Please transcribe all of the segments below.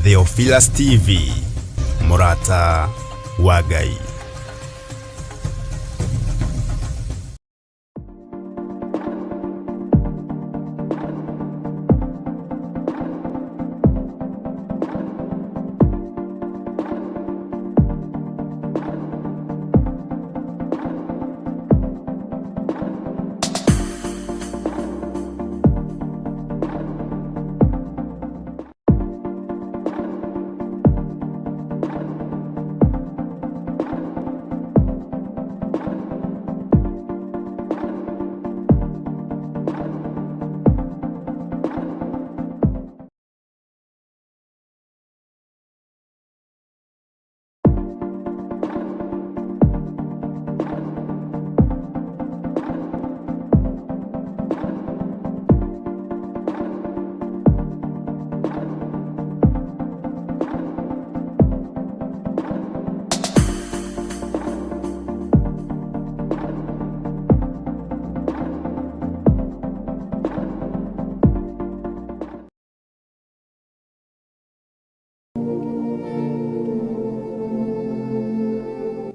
Theophilus TV, Murata wa Ngai.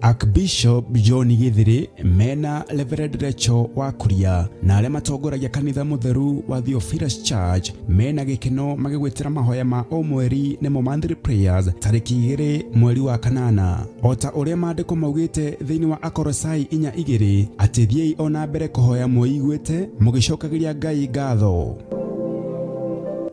Archbishop John Githiri mena Reverend Rachel Wakuria na arĩa matongoragia kanitha mutheru wa Theophilus Church mena gĩkeno magĩgwetera mahoya ma o mweri nĩmo monthly prayers tarĩki 2 mweri wa kanana. Ota ũrĩa maandĩko maugĩte thĩinĩ wa Akolosai 4:2 atĩ thiĩi ona mbere kũhoya mũiguĩte mũgĩcokagĩria Ngai ngatho.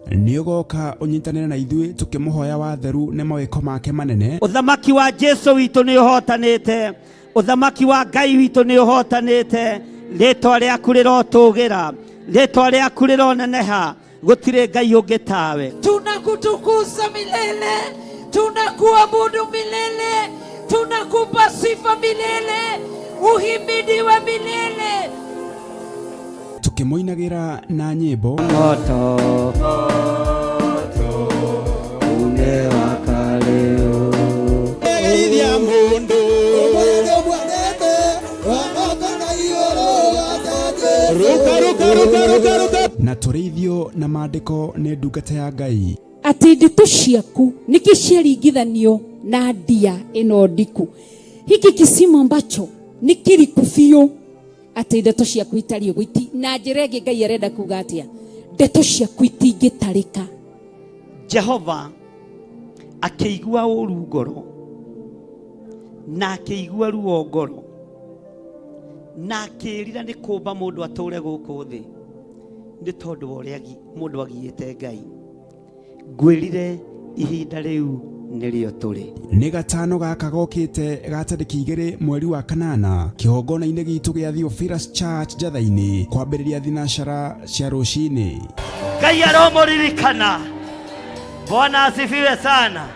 Nĩũgoka ũnyitanĩre na ithuĩ tukĩmũhoya watheru nĩ mawĩko make manene. Ũthamaki wa Jesu witũ nĩ ũhotanĩte, ũthamaki wa Ngai witũ nĩ ũhotanĩte, rĩtwa rĩaku rĩrotũgĩra, rĩtwa rĩaku rĩroneneha, gũtirĩ Ngai ũngĩ tawe. Tunakutukuza milele, tunakuabudu milele, tunakupa sifa milele, uhimidiwe milele. Tukĩmoinagĩra na nyĩmbo moto umewaka leo Eithia mundu Oborero bwanete Wamaka na ioro Watate Ruka na tũrĩithio na maandĩko nĩ ndungata ya Ngai. Atĩ ndeto ciaku nikiciaringithanio na ndia ĩno ndiku. Hiki kisimo ambacho ni kiriku biũ. Atĩ ndeto ciaku itarĩ ũgwiti na njĩra ĩngĩ Ngai arenda kuuga atĩa ndeto ciaku itingĩtarĩka. Jehova akĩigua ũru ngoro na akĩigua ruo ngoro na akĩrira nĩ kũmba mũndũ atũre gũkũ thĩ nĩ tondũ ũrĩa mũndũ agiĩte Ngai. Ngwĩrire ihinda rĩu nĩrĩo tũrĩ. Nĩ gatano gaka gokĩte ga tarĩki 2 mweri wa kanana kĩhongona-inĩ gitũ gĩa Theophilus Church Njatha-inĩ kwambĩrĩria thinacara cia rũcinĩ. Ngai aromũririkana. Bwana asifiwe sana.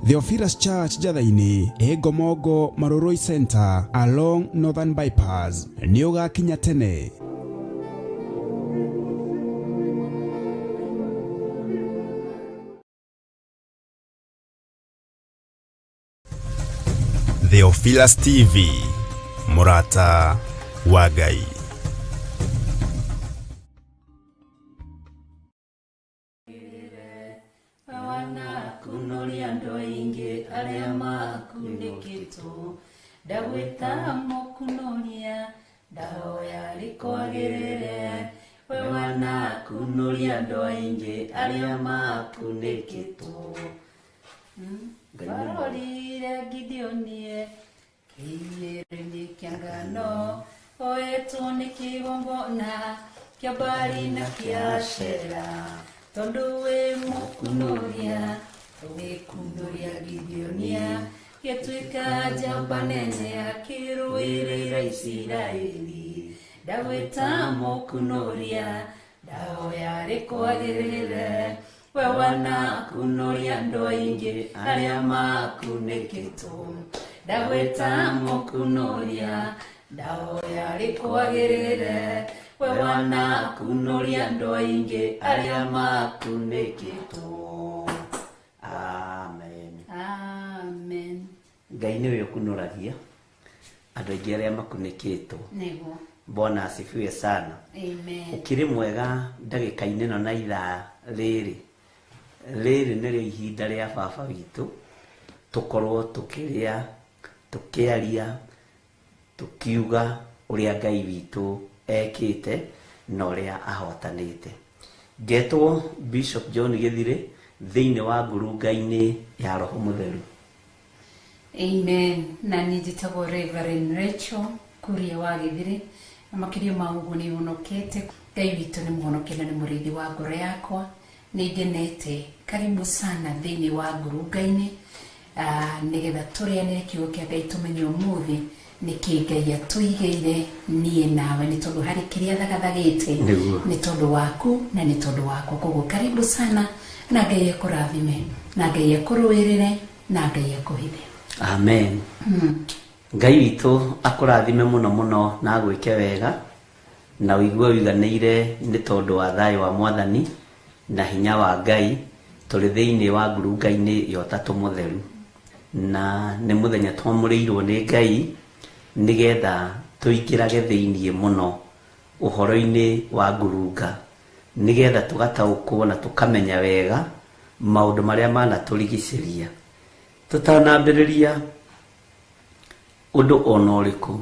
Theophilus Church Njatha-inĩ Ngomongo Maroroi Center along Northern Bypass nĩ ũgakinya tene. Theophilus TV, Murata wa Ngai. Kunoria andũ aingĩ arĩa makunĩkĩtwo ndagwĩta mũkunoria ndahoya rĩkwagĩrĩre we wanakunoria andũ aingĩ arĩa makunĩkĩtwo. Barorire Gideonie kĩrĩndĩ kĩa ngano oetwo nĩ kĩgongona kĩa Baali na kĩa Ashera tondũ wĩ mũkunoria ũgĩkunoria Gideonia gĩtuĩka njamba nene akĩrũĩrĩra Isiraeli ndagwĩta mũkunoria ndahoya rĩkwagĩrĩre we wanakunoria andũ aingĩ arĩa makunĩkĩtwo ndagwĩta mũkunoria ndahoya rĩkwagĩrĩre we wanakunoria andũ aingĩ arĩa makunĩkĩtwo. Amen. Amen. Ngai nĩwe ũkunũragia andũ aingĩ arĩa makunĩkĩtwo. Nĩguo. Bwana asifiwe sana. Amen. Ukiri mwega ndagĩka-inĩ no na ithaa rĩrĩ rĩrĩ nĩrĩo ihinda rĩa baba witũ tũkorwo tũkĩrĩa tũkĩaria tukiuga ũrĩa Ngai witũ ekĩte na ũrĩa ahotanĩte. Ngetwo Bishop John Githire thĩinĩ wa ngurunga-inĩ ya Roho Mũtheru. Amen. Na nijitagwo Reverend Rachel Kuria wa Githire, na makirio ma ũguo nĩ ũhonokete. Ngai witũ nĩ mũhonokia na nĩ mũrĩithi wa ngoro yakwa. Nĩngenete, karibu sana thĩinĩ wa ngurunga-inĩ nĩgetha tũrĩanĩre kiugo kĩa Ngai tũmenye ũmũthĩ nĩkĩ Ngai atũigĩire niĩ nawe, nĩ tondũ harĩ kĩrĩa thagathagĩte nĩ tondũ waku na nĩ tondũ wakwa. Koguo karibu sana, na Ngai akũrathime, na Ngai akũrũĩrĩre, na Ngai akũhithe. Amen. Ngai witũ akũrathime mũno mũno na agwĩke wega na ũigue ũiganĩire nĩ tondũ wa thayũ wa Mwathani na hinya wa Ngai. Tũrĩ thĩinĩ wa ngurunga-inĩ ya Ũtatũ Mũtheru, na nĩ mũthenya twamũrĩirwo nĩ Ngai nĩgetha tũingĩrage thĩinĩ mũno ũhoro-inĩ wa ngurunga, nĩgetha tũgataũkwo na tũkamenya wega maũndũ marĩa manatũrigicĩria. Tũtanambĩrĩria ũndũ ona ũrĩkũ,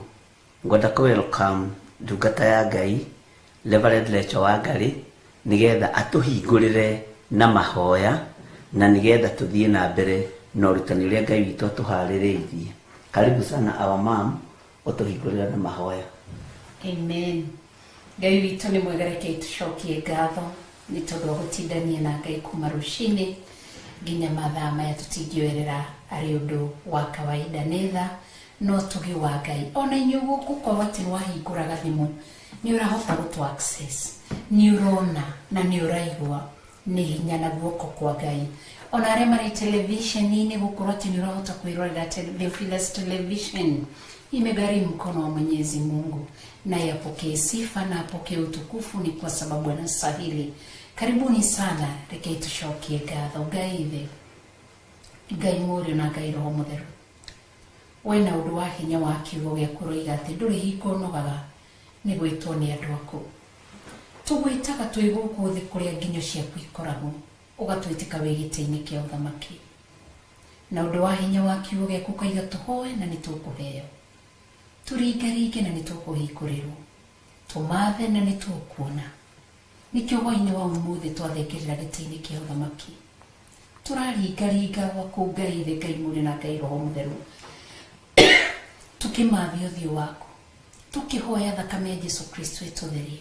ngwenda kũ-welcome ndungata ya Ngai Reverend Rachel Wangari nĩgetha atũhingũrĩre na mahoya na nĩgetha tũthiĩ na mbere na ũrutani ũrĩa Ngai witũ atũharĩrĩirie. Karibu sana our mom, ũtũhingũrĩre na mahoya. Amen. Ngai witũ nĩ mwega, reke tũcokie ngatho nĩ tondũ wa gũtindania na Ngai kuma rũcinĩ nginya mathaa maya tũtingĩoerera arĩ ũndũ wa kawaida netha no tũgĩ wa Ngai. Ona inyuĩ gũkũ kwa atĩ wahingũra gathimũ nĩ ũrahota gũtũ access, nĩ ũrona na nĩ ũraigua nĩ hinya na guoko kwa Ngai. Ona arĩa marĩ televisheni-inĩ gũkorwo atĩ nĩ ũrahota kwĩrorera Theophilus Television, imegharimu mkono wa Mwenyezi Mungu, na yapokee sifa na apokee utukufu, ni kwa sababu anastahili. Karibuni sana, reke tushokie ngatho. Ngai mũriũ na Ngai Roho Mũtheru, wena ũndũ wa hinya wa kiugo gĩaku ũroiga atĩ ndũrĩ hingo nogaga nĩ gwĩtwo nĩ andũ aku. Tũgwĩtaga twĩ gũkũ thĩ kũrĩa nginyo ciaku ikoragwo, ũgatwĩtĩka wĩ gĩtĩ-inĩ kĩa ũthamaki, na ũndũ wa hinya wa kiugo gĩaku ũkaiga tũhoe na nĩ tũkũheo, tũringaringe na nĩ tũkũhingũrĩrwo, tũmathe na nĩ tũkuona. Nĩkĩo hwainĩ wa ũmũthĩ twathengerera gĩtĩ-inĩ kĩa ũthamaki, tũraringaringa gwaku Ngai thĩ, Ngai mũriũ na Ngai Roho Mũtheru, tukĩmathia ũthiũ waku, tukĩhoya thakame ya Jesu Kristo ĩtũtherie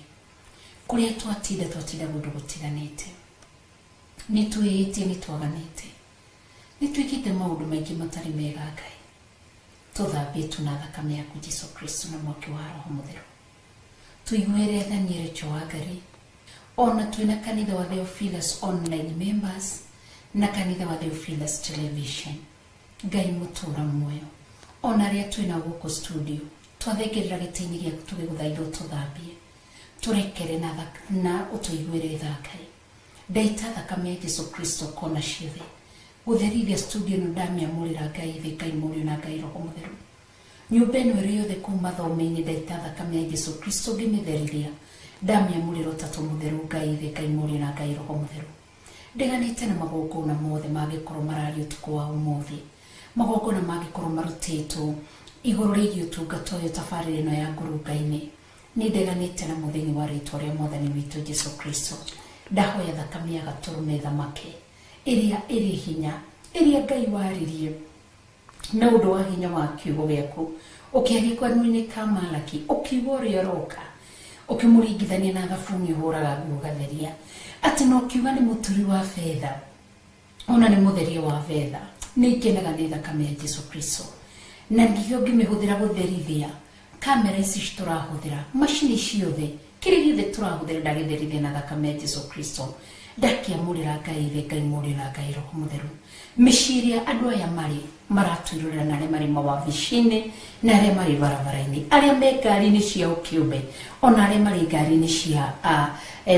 kũrĩa twatinda gũndũ gũtiganĩte. Nĩ twĩhĩtie, nĩ twaganĩte, nĩ twĩkĩte maũndũ maingĩ matarĩ mega Ngai. Tũthambĩtwo na thakame yaku Jesu Kristo na mwaki wa Roho Mũtheru. Tũiguĩre Daniel Rachel Wangari, ona twĩna kanitha wa Theophilus online members na kanitha wa Theophilus Television. Ngai mũtũra muoyo, ona arĩa twĩna gũkũ studio, twathengerera gĩtĩ-inĩ gĩaku tũgĩgũthaitha ũtũthambie, tũrekere na ũtũiguĩre tha Ngai. Ndaita thakame ya Jesu Kristo kona ciothe gũtherithia studio ĩno, ndamĩamũrĩra Ngai thĩ, Ngai mũriũ na Ngai Roho Mũtheru. Nyũmba ĩno ĩrĩ yothe kuma thome-inĩ, ndaita thakame ya Jesu Kristo ngĩmĩtherithia, ndamĩamũrĩra Ũtatũ Mũtheru, Ngai thĩ, Ngai mũriũ na Ngai Roho Mũtheru. Ndeganĩte na magongona mothe mangĩkorwo mararia ũtukũ wa ũmũthĩ, magongona mangĩkorwo marutĩtwo igũrũ rĩgiĩ ũtungata ũyũ, tabarĩra ĩno ya ngurunga-inĩ. Nĩ ndeganĩte na mũthenya wa rĩtwa rĩa Mwathani witũ Jesu Kristo. Ndahoya thakame ya Gatũrũme thamake ĩrĩa ĩrĩ hinya, ĩrĩa Ngai waririe na ũndũ wa hinya wa kiugo gĩaku, ũkĩaria kanua-inĩ ka Malaki, ũkiuga ũrĩa ũroka, ũkĩmũringithania na thabuni ũhũraga nguo ũgatheria, atĩ no kiuga nĩ mũturi wa betha, ona nĩ mũtheria wa betha. Nĩ ikenaga nĩ thakame ya Jesu Kristo, na nĩkĩo ngĩmĩhũthĩra gũtherithia kamera ici tũrahũthĩra, macini ciothe, kĩrĩa gĩothe tũrahũthĩra ndagĩtherithia na thakame ya Jesu Kristo. Ndakĩamũrĩra Ngai thĩ, Ngai mũriũ na Ngai Roho Mũtheru. Mĩciĩ ĩrĩa andũ aya maratwĩrorera, na arĩa marĩ mawabici-inĩ, na arĩa marĩ barabara-inĩ, arĩa me ngari-inĩ cia ũkĩũmbe, ona arĩa marĩ ngari-inĩ cia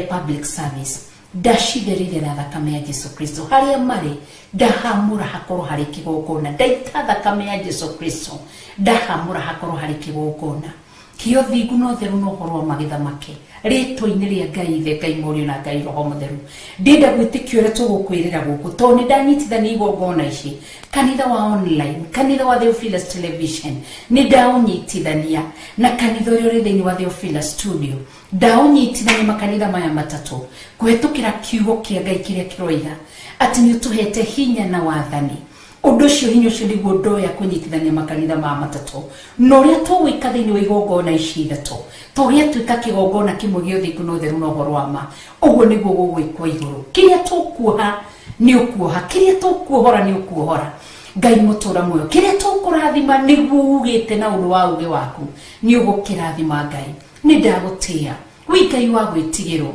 public service, ndacitherithia na thakame ya Jesu Kristo. Harĩa marĩ ndahamũra hakorwo harĩ kĩgongona, ndaita thakame ya Jesu Kristo, ndahamũra hakorwo harĩ kĩgongona. kio thigu no theru no horwa magitha make ritwa-ini ria Ngai ithe Ngai Mũriũ na Ngai Roho Mũtheru ndenda gwitikio ria tugukwirira guku to ni ndanyitithania igongona ici kanitha wa online kanitha wa Theophilus Television ni ndaunyitithania na kanitha uria uri thiini wa Theophilus Studio ndaunyitithania makanitha maya matatu kuhetukira kiugo kia Ngai kiria kiroiga ati ni tuhete hinya na wathani undu cio hinya cio niguo ndoya kunyitithania makanitha ma matatu no ria tugwika thiini wa igongona ici ithatu to gia twika kigongona kimwe gio thiku no theru no horo wa ma uguo niguo gugwikwa iguru kiria tukuoha ni ukuoha kiria tukuohora ni ukuohora Ngai mutura muyo kiria tukurathima niguo ugite na undu wa uge waku ni ugukirathima Ngai ni ndagutia wi Ngai wa gwitigirwo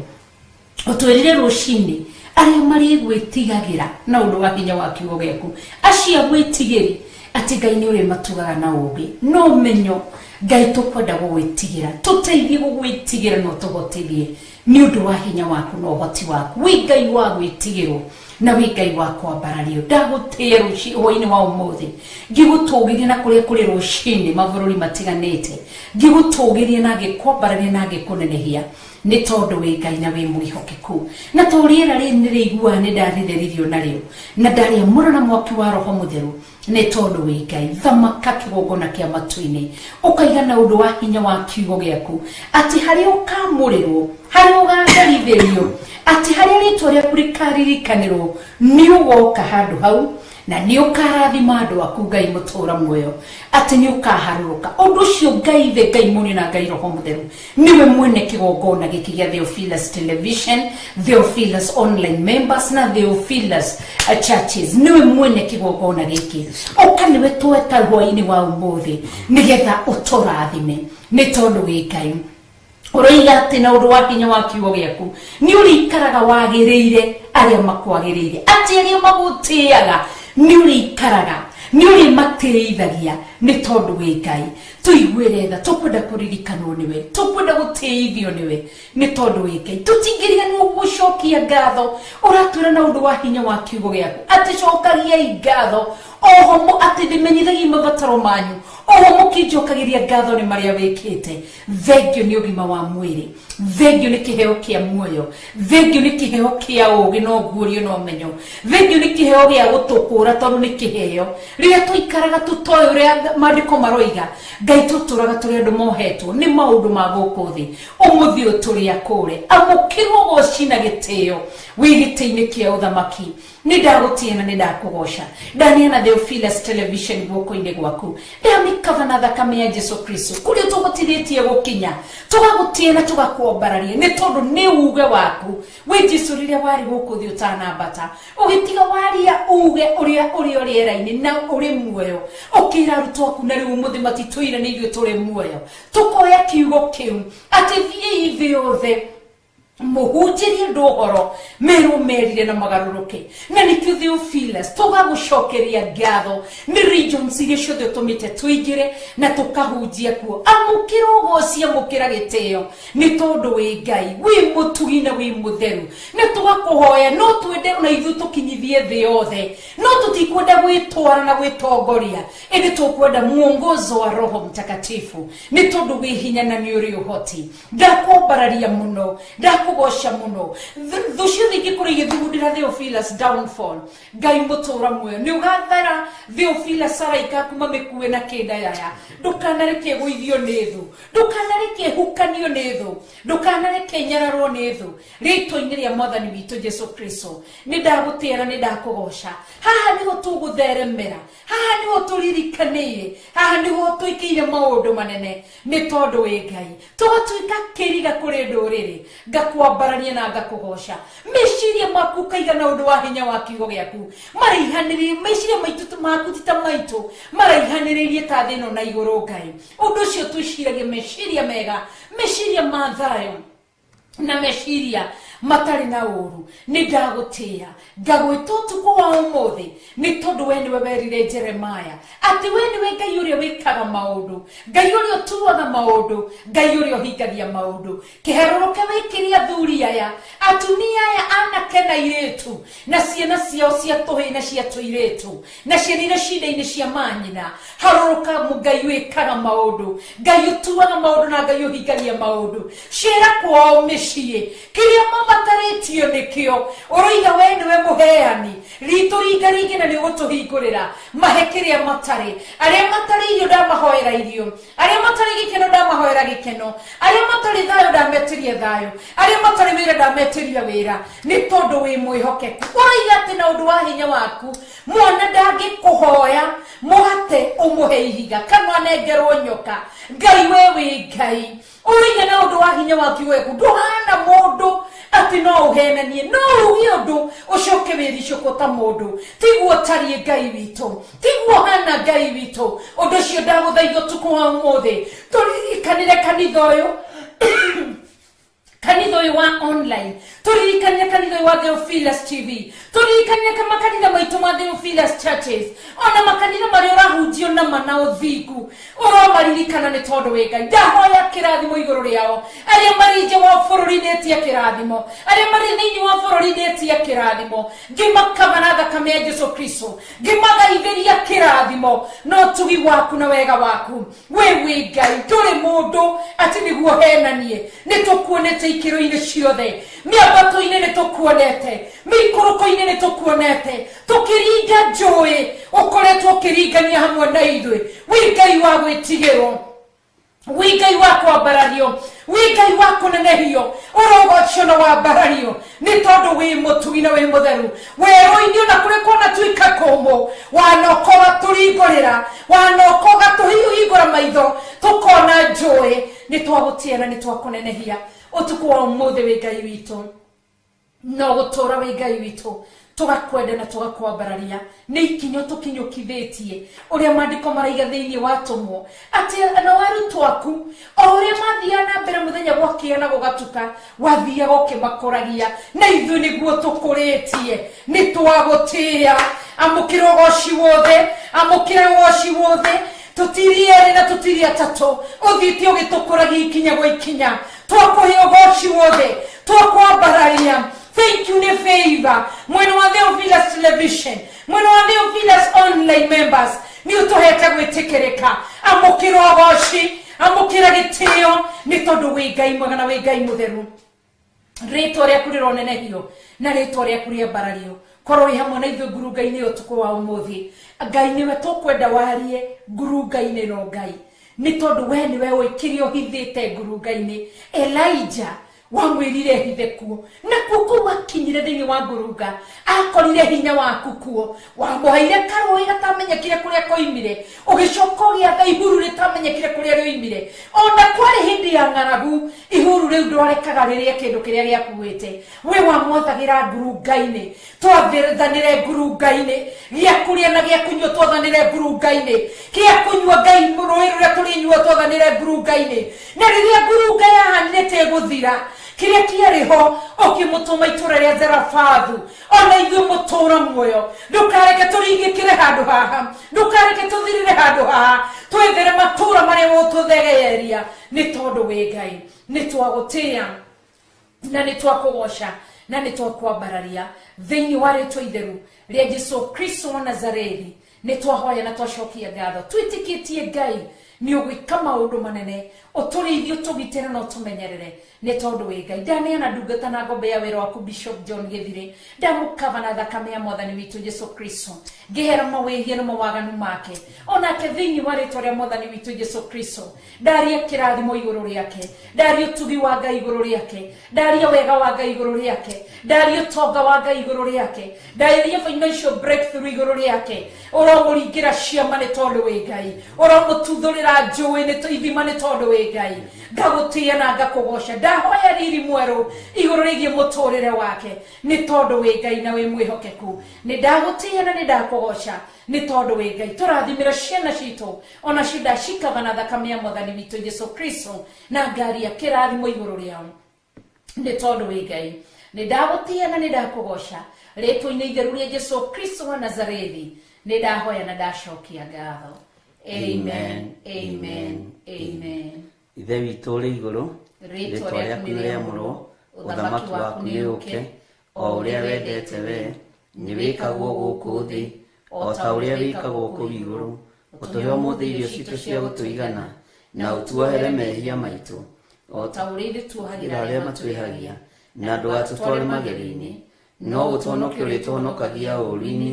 utwirire rucini aria mari gwitigagira na undu wa hinya wa kiugo giaku acia gwitigiri ati Ngai ni uri matugaga na ugi no menyo Ngai tukwenda gugwitigira tuteithie gugwitigira no tugotithie ni undu wa hinya waku no hoti waku wi Ngai wa gwitigirwo na wi Ngai wa kwambarario ndagutia ruci hoini wa umuthi ngigutugirie na kuria kuri rucini mavururi matiganite ngigutugirie na gikwambararia na gikunenehia ni tondu wi Ngai na wi murihokeku na toriera ri ni rigua ni ndaritherithio nario na ndaria murana mwaki wa Roho Mutheru ni tondu wi Ngai thamaka kigongona kia matu-ini ukaiga na undu wa hinya wa kiugo giaku ati hari ukamurirwo hari ugatherithirio ati hari ritwa riaku rikaririkanirwo ni ugoka handu hau na ni ukarathima andu aku Ngai mutura muoyo ati ni ukaharuruka undu cio Ngai ithe Ngai Mũriũ na Ngai Roho Mũtheru niwe mwene kigongona giki gia Theophilus Television Theophilus online members na Theophilus churches niwe mwene kigongona giki ukaniwe tweta hwaini wa umuthi nigetha uturathime ni tondu wi Ngai uroiga ati na undu wa hinya wa kiugo giaku ni urikaraga wagiriire aria makwagiriire ati aria magutiaga ni urikaraga ni uri mateithagia ni tondu wi Ngai tuigwire tha tukwenda kuririkanwo niwe tukwenda guteithio niwe ni tondu wi Ngai tutingiria ni gucokia ngatho uratwira na undu wa hinya wa kiugo giaku ati cokagia ngatho oho mo ati ndimenyithagia mabataro manyu oho mukinjokagiria ngatho ni maria wikite thengio ni ugima wa mwiri thengio ni kiheo kia muoyo thengio ni kiheo kia ugi no guorio no menyo thengio ni kiheo gia gutukura tondu ni kiheo riria tuikaraga tutoyo ria mandiko maroiga Ngai tuturaga turi andu mohetwo ni maundu ma guku thi umuthi uturi akure amukirwo gocina gitio wigite-ini kia uthamaki ni ndagutia na ni ndakugosha Daniel na Theophilus Television guoko-ini gwaku ndamikava na thakame ya Jesu Kristo kuria tugutithĩtie gukinya tugagutia na tugakuombararia ni tondu ni uge waku wi Jesu riria wari guku thi utanambata ugitiga waria uge uria riera-ini na uri muoyo ukira arutwo aku na riu umuthi matitwire ni ithuĩ turi muoyo tukoya kiugo kiu ati thiĩ thĩ yothe muhunjirie ndohoro meru merire na magaruruke na nikyo Theophilus tugagucokeria ngatho ni regions iria ciothe tumite tuigire na tukahunjia kuo amukiro gocia mukira giteo ni tondu wi Ngai wi mutugi na wi mutheru ni tugakuhoya no twende na ithu tukinyithie thi yothe no tutikwenda gwitwara na gwitongoria indi tukwenda muongozo wa Roho Mtakatifu ni tondu wi hinya na ni uri uhoti ndakumbararia muno kugosha muno thucio thingi kurige thugundira Theophilus downfall Ngai mutura muoyo ni ugathera Theophilus araika kuma mikuwe na kenda yaya ndukanareke guithio ni thu ndukanareke hukanio ni thu ndukanareke nyararwo ni thu rito-ini ria Mwathani witu Jesu Kristo ni ndagutera ni ndakugosha haha niho tugutheremera haha niho turirikaniire haha niho twikire maundu manene ni tondu wi Ngai tugatuika kiriga kuri nduriri ngakwambarania na ngakugosha meciria maku kaiga na undu wa hinya wa kiugo giaku maraihaniririe meciria maitu maku tita maitu maraihaniririe ta thino na iguru Ngai undu cio twiciragia meciria mega meciria ma thayo na meciria matari na uru ni ndagutia ngagwita utuku wa umuthi ni tondu we niwe werire Jeremiah ati we niwe Ngai uria wikaga maundu Ngai uria utuaga maundu Ngai uria uhingagia maundu kiheruruke wikiria thuri aya atumia aya anake na iretu na ciana ciao cia tuhi na cia tuiretu na cianire ciida-ini cia manyina haruruka Ngai wikaga maundu Ngai utuaga maundu na Ngai uhingagia maundu ciera kwao micii kiria mabataritio nikio uroiga we niwe muheani rituringaringi na nigutuhingurira mahe kiria matari aria matari irio ndamahoera irio aria matari gikeno ndamahoera gikeno aria matari thayo ndametiria thayo aria matari wira ndametiria wira ni tondu wi mwihokeku uroiga ati na undu wa hinya waku mwana ndangikuhoya muhate umuhe ihiga kana nengerwo nyoka Ngai we wi Ngai uroiga na undu wa hinya waku weku nduhana mundu ati no uhenanie no ugi undu ucoke wiricukota mundu tiguo tarie Ngai witu tiguo hana Ngai witu undu cio ndaguthaitha tuku wa umuthi turirikanire kanitha uyu kanitha uyu wa online turirikania kanitha wa Theophilus TV turirikania kama kanitha maitu ma Theophilus churches ona makanitha mari urahunjio na mana uthingu uromaririkana ni tondu we Ngai ndahoya kirathimo iguru riao aria mari nje wa bururi netia kirathimo aria mari thiini wa bururi netia kirathimo ngimakavana thakame ya Jesu Kristo ngimagaithiria kirathimo no tugi waku na wega waku we Ngai nduri mundu ati niguo henanie nitukuonete ikiro-ini ciothe miambato-ini nitukuonete mikuruko-ini nitukuonete tukiringa njui ukoretwo ukiringania hamwe na ithui wi Ngai wa gwitigirwo wi Ngai wa kwambarario wi Ngai wa kunenehio urogocio na wambarario ni tondu wi mutugi na wi mutheru weru-ini ona kuri kona tuika kumu wanokoga turingurira wanokoga tuhingura maitho tukona njui ni twagutia na ni twakunenehia utuku wa umuthi wi Ngai witu no gutura wi Ngai witu tugakwenda na tugakwambararia ni ikinyo tukinyukithitie uria mandiko maraiga thiini watumwo ati ana warutwo aku uria mathiana mbere muthenya gwakia na gugatuka wathia gukimakuragia na ithu niguo tukuritie ni twagutia amukira goci wothe amukira goci wothe tutiriere na tutiria tatu uthiti ugitukuragia ikinya gwa ikinya twakuhio goci wothe twakwambararia. Thank you, ne favor. Mweno wa Theophilus Television. Mweno wa Theophilus online members. Ni utoheta gwitikereka. Amukiro goci. Amukira gitio. Ni tondu wi Ngai mwega na wi Ngai mutheru. Ritwa riaku rironenehio. Na ritwa riaku riambarario. Korwo ri hamwe na ithuĩ ngurunga-inĩ ũtukũ wa ũmũthĩ. Ngai nĩwe tũkwenda warie ngurunga-inĩ no Ngai. Ni tondu we niwe wĩkire ũhithĩte ngurunga-inĩ. Elijah wamwirire hithe kuo na kuko wakinyire thiini wa ngurunga akorire hinya waku kuo wamuhaire karũĩ gatamenyekire kuria koimire ugicoka giatha ihuru ritamenyekire kuria rioimire ona kwari hindi ya ng'aragu ihuru riu ndwarekaga riria kindu kiria giakuite we wamwathagira ngurunga-inĩ twathanire ngurunga-inĩ giakuria na giakunyua twathanire ngurunga-inĩ giakunyua Ngai rũĩ rũrĩa tũrĩnyua twathanire ngurunga-inĩ na riria ngurunga yahanire te guthira kiria kiariho okimutuma itura ria Zerafathu ona ithuĩ mutura muoyo ndukareke turingikire handu haha ndukareke tuthirire handu haha twethere matura maria wotuthegeeria ni tondu wi Ngai ni twagutia na ni twakugoca na ni twakwambararia thiini wa ritwa itheru ria Jesu Kristo wa Nazarethi ni twahoya na twacokia ngatho twitikitie Ngai ni ugwika maundu manene uturithio tugitire no tumenyerere ni tondu wi Ngai ndaneana ndungata na ngombe ya wira waku Bishop John Githire ndamukava na thakame ya mwathani witu Jesu Kristo ngihera mawihia na mawaganu make onake thiini wa ritwa ria mwathani witu Jesu Kristo ndaria kirathimo iguru riake ndaria utugi wa Ngai iguru riake ndaria wega wa Ngai iguru riake ndaria utonga wa Ngai iguru riake ndaria financial breakthrough iguru riake uromuringira ciama ni tondu wi Ngai uromututhurira njui ni ithima ni tondu wi Ngai ngagutia na ngakugoca ndahoya riri mweru iguru rigie muturire wake ni tondu wi Ngai na wi mwihokeku ni ndagutia na ni ndakugoca ni tondu wi Ngai turathimira ciana citu ona shida shikava na thakame ya mwathani witu Jesu Kristo na ngaria kirathimo iguru riao ni tondu wi Ngai ni ndagutia na ni ndakugoca ritwa-inĩ itheru ria Jesu Kristo wa Nazarethi ni ndahoya na ndacokia ngatho. Amen, amen, amen. Ithe witũ ũrĩ igũrũ, rĩĩtwa rĩaku nĩ rĩamũrwo, ũthamaki waku nĩ ũke, o ũrĩa wendete we nĩ wĩkagwo gũkũ thĩ o ta ũrĩa wĩkagwo kũu igũrũ. Ũtũhe ũmũthĩ irio citũ cia gũtũigana, na ũtuohere mehia maitũ o ta ũrĩa ithuĩ tuohagĩra arĩa matwĩhagia, na ndũgatũtware magerio-inĩ, no ũtũhonokie ũrĩa tũhonokagia ũũru-inĩ,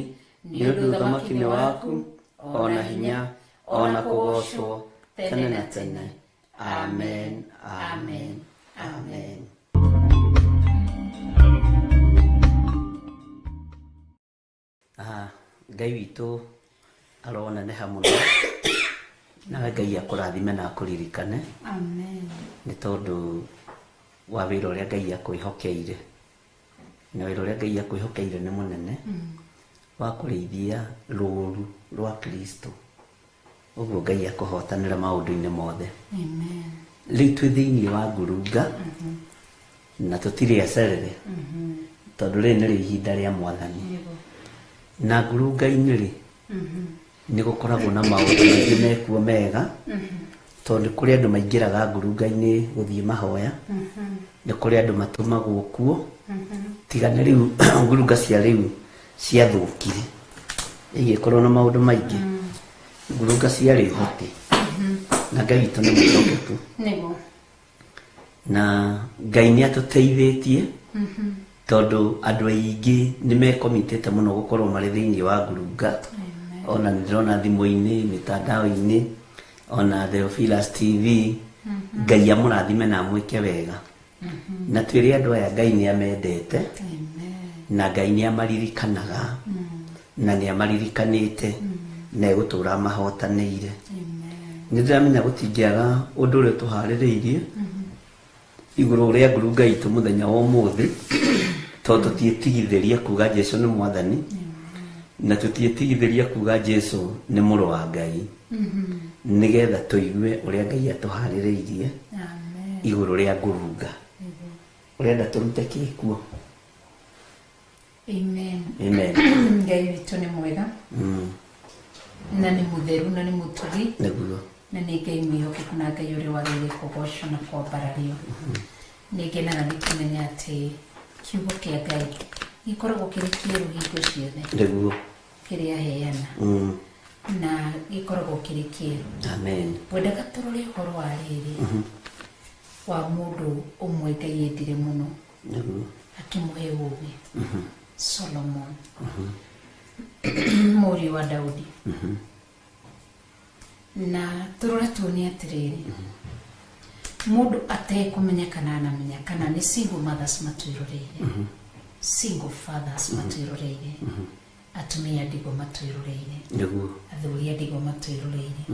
nĩ ũndũ ũthamaki nĩ waku, ona hinya, ona kũgocwo tene na tene. Amen, amen, amen. Ngai witũ aroneneha mũno, nawe Ngai akũrathime na akũririkane. Amen. Nĩ tondũ wa wĩra ũrĩa Ngai akwĩhokeire, na wĩra ũrĩa Ngai akwĩhokeire nĩ mũnene wa kũrĩithia rũũru rwa Kristo. Ũguo Ngai akũhotanĩra maũndũ-inĩ mothe. Amen. Rĩu twĩ thĩinĩ wa ngurunga na tũtirĩ acerere, tondũ rĩrĩ nĩrĩo ihinda rĩa Mwathani. Na ngurunga-inĩ rĩ, nĩ gũkoragwo na maũndũ maingĩ mekuo mega, tondũ kũrĩ andũ maingĩraga ngurunga-inĩ gũthiĩ mahoya, nĩ kũrĩ andũ matũmagwo kuo, tiga nĩ rĩu ngurunga cia rĩu ciathũkire igĩkorwo na maũndũ maingĩ. Ngurunga ciarĩ hoti, na Ngai witũ nĩ mũcokeku, na Ngai nĩ atũteithĩtie, tondũ andũ aingĩ nĩ mekomitĩte mũno gũkorwo marĩ thĩinĩ wa ngurunga. Ona nĩ ndĩrona thimũ-inĩ, mitandao-inĩ, ona Theophilus TV. Ngai amũrathime na amwĩke wega, na twĩrĩ andũ aya Ngai nĩ amendete, na Ngai nĩ amaririkanaga, na nĩ amaririkanĩte, na egũtũũra amahotanĩire. Nĩ ndĩramenya gũtingĩaga ũndũ ũrĩa tũharĩrĩirie igũrũ rĩa ngurunga itũ mũthenya wa ũmũthĩ, tondũ tũtiĩtigithĩria kuga Jesũ nĩ Mwathani, na tũtiĩtigithĩria kuga Jesũ nĩ mũrũ wa Ngai, nĩgetha tũigue ũrĩa Ngai atũharĩrĩirie igũrũ rĩa ngurunga. Ũrenda tũrute kĩ kuo? Amen. Amen. Ngai witũ nĩ mwega, na nĩ mũtheru, na nĩ mũtugi, nĩguo, na nĩ Ngai mwĩhokeku, na Ngai ũrĩa wagĩrĩire kũgocwo na kwambarario. Nĩ ngenaga nĩ kũmenya atĩ kiugo kĩa Ngai gĩkoragwo kĩrĩ kĩerũ hingo ciothe, nĩguo kĩrĩa aheana, na gĩkoragwo kĩrĩ kĩerũ. Amen. Ngwendaga tũrore ũhoro wa rĩrĩ wa mũndũ ũmwe Ngai endire mũno, akĩmũhe ũũgĩ, Solomon, mũriũ wa Daudi. Na tũrore tuone atĩrĩrĩ, mũndũ atekũmenya kana anamenya kana nĩ single mothers matwĩroreire, single fathers matwĩroreire, atumia ndigwa matwĩroreire, athuri a ndigwa matwĩroreire,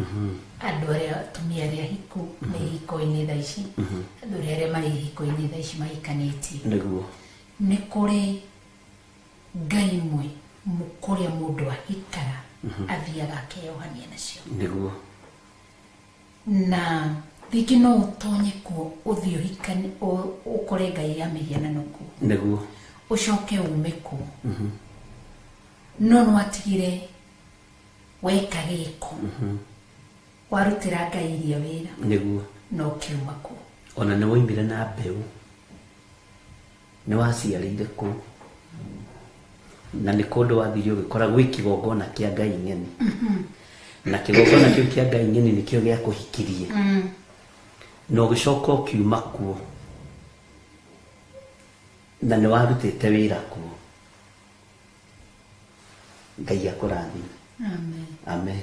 andũ arĩa atumia arĩa hiku nĩ hiko-inĩ thaa ici, andũ arĩa marĩ hiko-inĩ thaa ici mahikanĩtie. Nĩ kũrĩ Ngai mwe kũrĩa mũndũ ahikara athiaga akeyohania nacio, na rĩngĩ no ũtonye kuo ũthiĩ ũhikane ũkore Ngai ya mĩhianano kuo, ũcoke ume kuo, no nĩwatigire weka gĩko, warutĩra Ngai iria wĩra, no ũkiuma kuo. Ona nĩ woimire na mbeũ, nĩ waciarĩire kuo, na nĩ kũndũ wathire ũgĩkora gwĩ kĩgongona kĩa Ngai ng'eni, na kĩgongona kĩu kĩa Ngai ng'eni nĩkĩo gĩa kũhikirie, na ũgĩcoka ũkiuma kuo, na nĩ warutĩte wĩra kuo. Ngai akũrathime. Amen. Amen.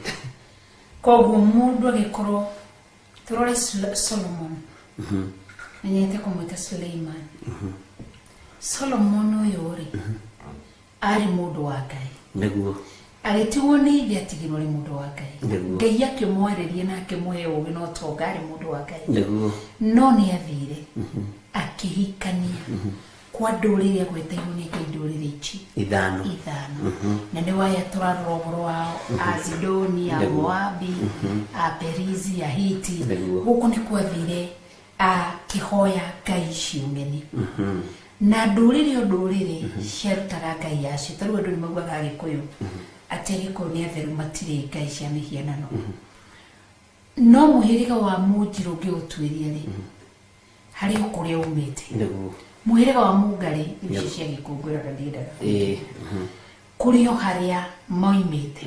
Koguo mũndũ agĩkorwo, tũrore Solomon, menyete kũmwĩta Suleiman. Solomon ũyũ rĩ, arĩ mũndũ wa Ngai, nĩguo agĩtigwo nĩ ithe atigirwo nĩ mũndũ wa Ngai, Ngai akĩmwarĩria na akĩmũhe ũũgĩ na ũtonga, arĩ mũndũ wa Ngai, no nĩ athire akĩhikania kwa ndũrĩrĩ agwetairwo nĩ Ngai ndũrĩrĩ ici ithano, na nĩ waya tũrarora ũhoro wa Azidoni, a Moabi, a Perizi, a Hiti, gũkũ nĩ kwathire akĩhoya Ngai icio ng'eni, na ndũrĩrĩ o ndũrĩrĩ ciarutaga Ngai yacio. Ta rĩu andũ nĩ maugaga Agĩkũyũ atĩ Agĩkũyũ nĩ atheru matirĩ Ngai cia mĩhianano, no mũhĩrĩga wa Mũnjirũ ũngĩũtuĩria rĩ, harĩ kũrĩa umĩte muhirega wa mugari ni cia gikungura gadira kurio haria moimite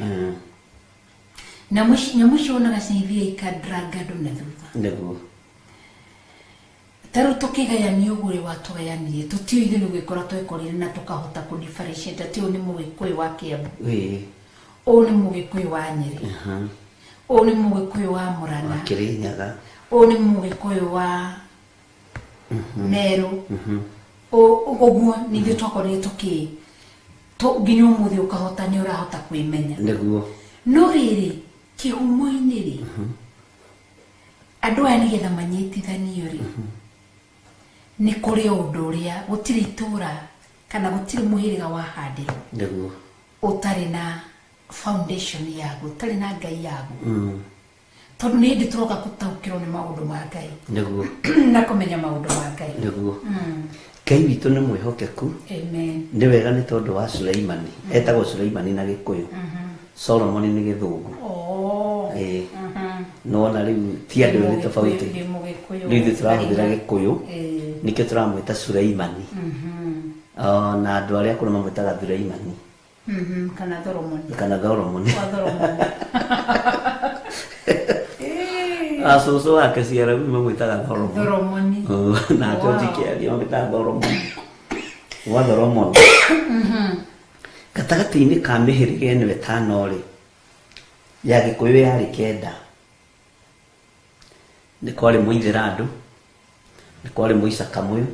na nyamushi ona gacinithia ikadragado na thutha ndeguo taru tukigayania ugure watugayanirie tutioire ni gwikora twekorire na tukahota ku differentiate ati ni mugikui wa Kiambu o ni mugikui wa Nyeri o ni mugikui wa Murang'a Kirinyaga o ni mugikui wa Meru o oguo ni thio twakorire tuki to nginya umuthi ukahota ni urahota kwimenya ndeguo no riri kihumo-ini ri andu aya nigetha manyitithanio ri ni kuri undu uria gutiri itura kana gutiri muhiriga wa handiro ndeguo utari na foundation yagu utari na ngai yagu tondu ni ndi turoka gutaukirwo ni maundu ma ngai ndeguo na kumenya maundu ma ngai ndeguo Ngai witu ni mwihokeku amen ni wega ni tondu wa Sulaimani etagwo Sulaimani na Gikuyu Solomon ni Githungu no na riu ti andu ni tofauti riu turahũthĩra Gikuyu nikio turamwĩta Sulaimani na andu aria kuna mamwĩtaga Sulaimani kana Solomon Asusu wake ciara mamwĩtaga Solomon na George Kiaria mamwĩtaga Solomon wa Solomon gatagati-inĩ ka mĩhĩrĩga ĩno ĩtano rĩ ya Gĩkũyũ yarĩ kenda nĩ kwarĩ Mũithĩrandu nĩ kwarĩ Mũisakamuyu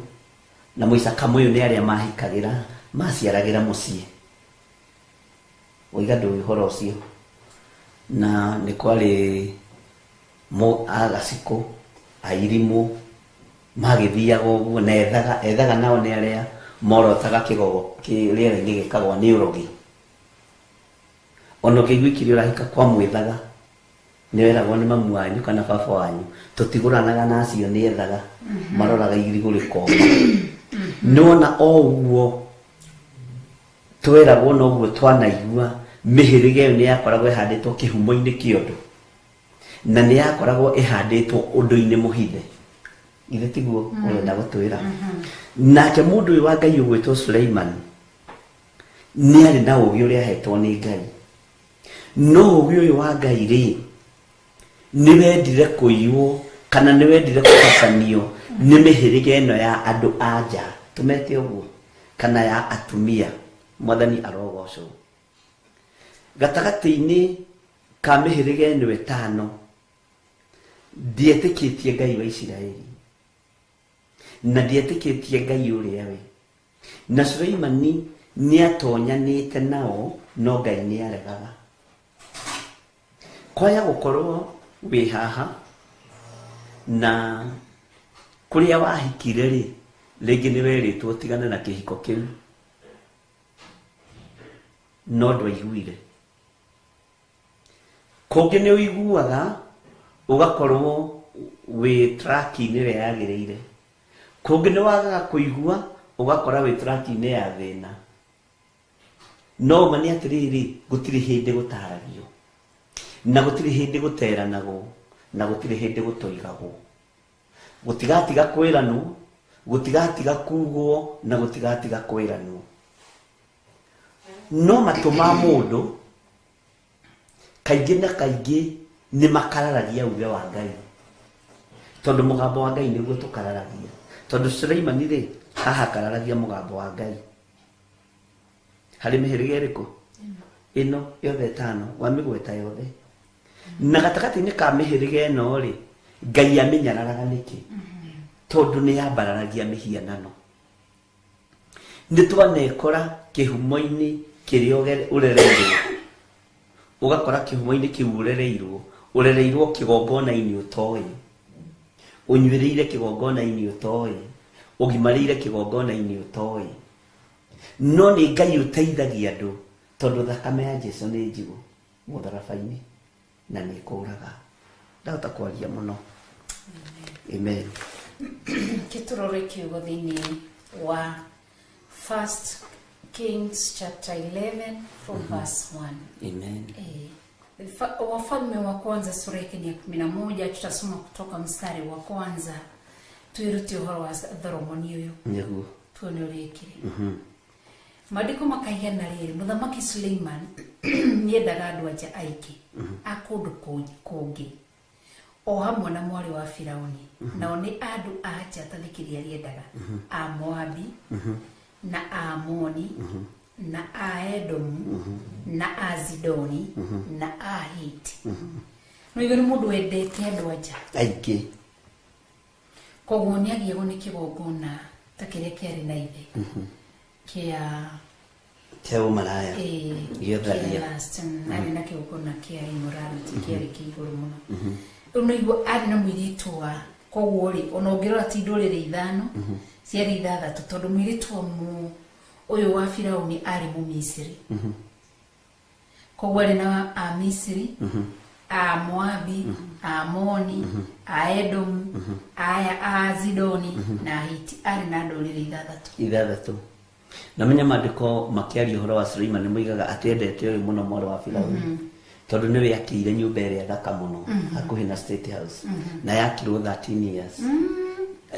na Mũisakamuyu nĩ arĩa mahikagĩra maciaragĩra mũciĩ oiga ndũĩ ũhoro ũcio na nĩ kwarĩ Agacikũ Airimu magĩthiaga ũguo na ethaga nao nĩ arĩa morotaga kigogo rĩera-inĩ gĩkagwo nĩ ũrogi ono kĩiguikire ũrahika kwa mwĩthaga nĩ weragwo nĩ mamu wanyu kana baba wanyu tũtigũranaga na acio nĩ ethaga maroraga irigũ rĩkoma nona o ũguo tweragwo na ũguo twanaigua mĩhĩrĩga ĩyo nĩ yakoragwo ĩhandĩtwo kĩhumo-inĩ kĩondo na nĩ yakoragwo ĩhandĩtwo ũndũ-inĩ mũhithe ithe tiguo ũrenda gũtwĩra nake mũndũ ũyũ wa Ngai ũgwĩtwo Suleiman nĩ arĩ na ũgĩ ũrĩa ahetwo nĩ Ngai no ũgĩ ũyũ wa Ngai rĩ nĩ wendire kũiywo kana nĩ wendire kũhotanio nĩ mĩhĩrĩga ĩno ya andũ a nja tũmete ũguo kana ya atumia mwathani arogocwo gatagatĩ-inĩ ka mĩhĩrĩga ĩno ĩtano ndietĩkĩtie Ngai wa Isiraeli na ndietĩkĩtie Ngai ũrĩa we na Suleimani nĩ atonyanĩte nao no Ngai nĩ aregaga kwaya gũkorwo wĩ haha na kũrĩa wahikire rĩ rĩngĩ nĩ werĩtwo tigana na kĩhiko kĩu no ndwaiguire kũngĩ nĩ ũiguaga ũgakorwo wĩ track-inĩ ĩrĩa yagĩrĩire kũngĩ nĩ wagaga kũigua ũgakora wĩ track-inĩ ya thĩna no ma nĩ atĩrĩrĩ gũtirĩ hĩndĩ gũtaragio na gũtirĩ hĩndĩ gũteranagwo na gũtirĩ hĩndĩ gũtoigagwo gũtigatiga kwĩranwo gũtigatiga kugwo na gũtigatiga kwĩranwo no matũ ma mũndũ kaingĩ na kaingĩ nĩ makararagia uge wa Ngai tondũ mũgambo wa Ngai nĩguo tũkararagia tondũ Suleimani rĩ haha kararagia mũgambo wa Ngai harĩ mĩhĩrĩga ĩrĩkũ ĩno yothe ĩtano wamĩgweta yothe na gatagatĩ-inĩ ka mĩhĩrĩga ĩno rĩ Ngai amenyararaga nĩkĩ tondũ nĩ yambararagia mĩhianano nĩ twanekora kĩhumo-inĩ kĩrĩa ũrereirwo ũgakora kĩhumo-inĩ kĩu ũrereirwo kĩgongona-inĩ ũtoĩ ũnyuĩrĩire kĩgongona-inĩ ũtoĩ ũgimarĩire kĩgongona-inĩ ũtoĩ no nĩ Ngai ũteithagia andũ tondũ thakame ya Jesũ nĩ njigũ mũtharaba-inĩ na nĩ kũraga ndahota kwaria mũno amen kiturore kiugo thĩinĩ wa 1 Kings chapter 11 from verse 1 amen Wafalme wa kwanza sura ya 11 tutasoma kutoka mstari wa kwanza twirute uhoro wa Tholomoni uyu niguo tuone urikire Maandiko makaigana riri Muthamaki Suleiman niendaga andu anja aingi a kundu kungi o hamwe na mwari wa Firauni nao ni andu anja tathikiria riendaga a Moabi na a Amoni na a Edomu na a Zidoni na a Hiti no iwe ni mundu wendete andu anja aingi koguo ni agiego ni kigongona takire keri na ithe kia Teo maraya gĩotharia arĩ na kĩgongona kĩa immorality kĩarĩ kĩigũrũ mũno rĩu nĩguo arĩ na mũirĩtu wa koguo rĩ ona ũngĩrora ti ndũrĩrĩ ithano ciarĩ ithathatũ tondũ mũirĩtu wa ũyũ wa Firauni arĩ Mũmisiri koguo arĩ na a Misiri a Moabi a Amoni a Edomu a Zidoni na Hiti arĩ na ndũrĩrĩ ithathatũ na menya maandiko makiaria uhoro wa Suleiman ni moigaga atendete uyu muno mwari wa Firauni tondu niwe yakire nyumba ĩrĩa thaka muno hakuhi na State House na yakirwo 13 years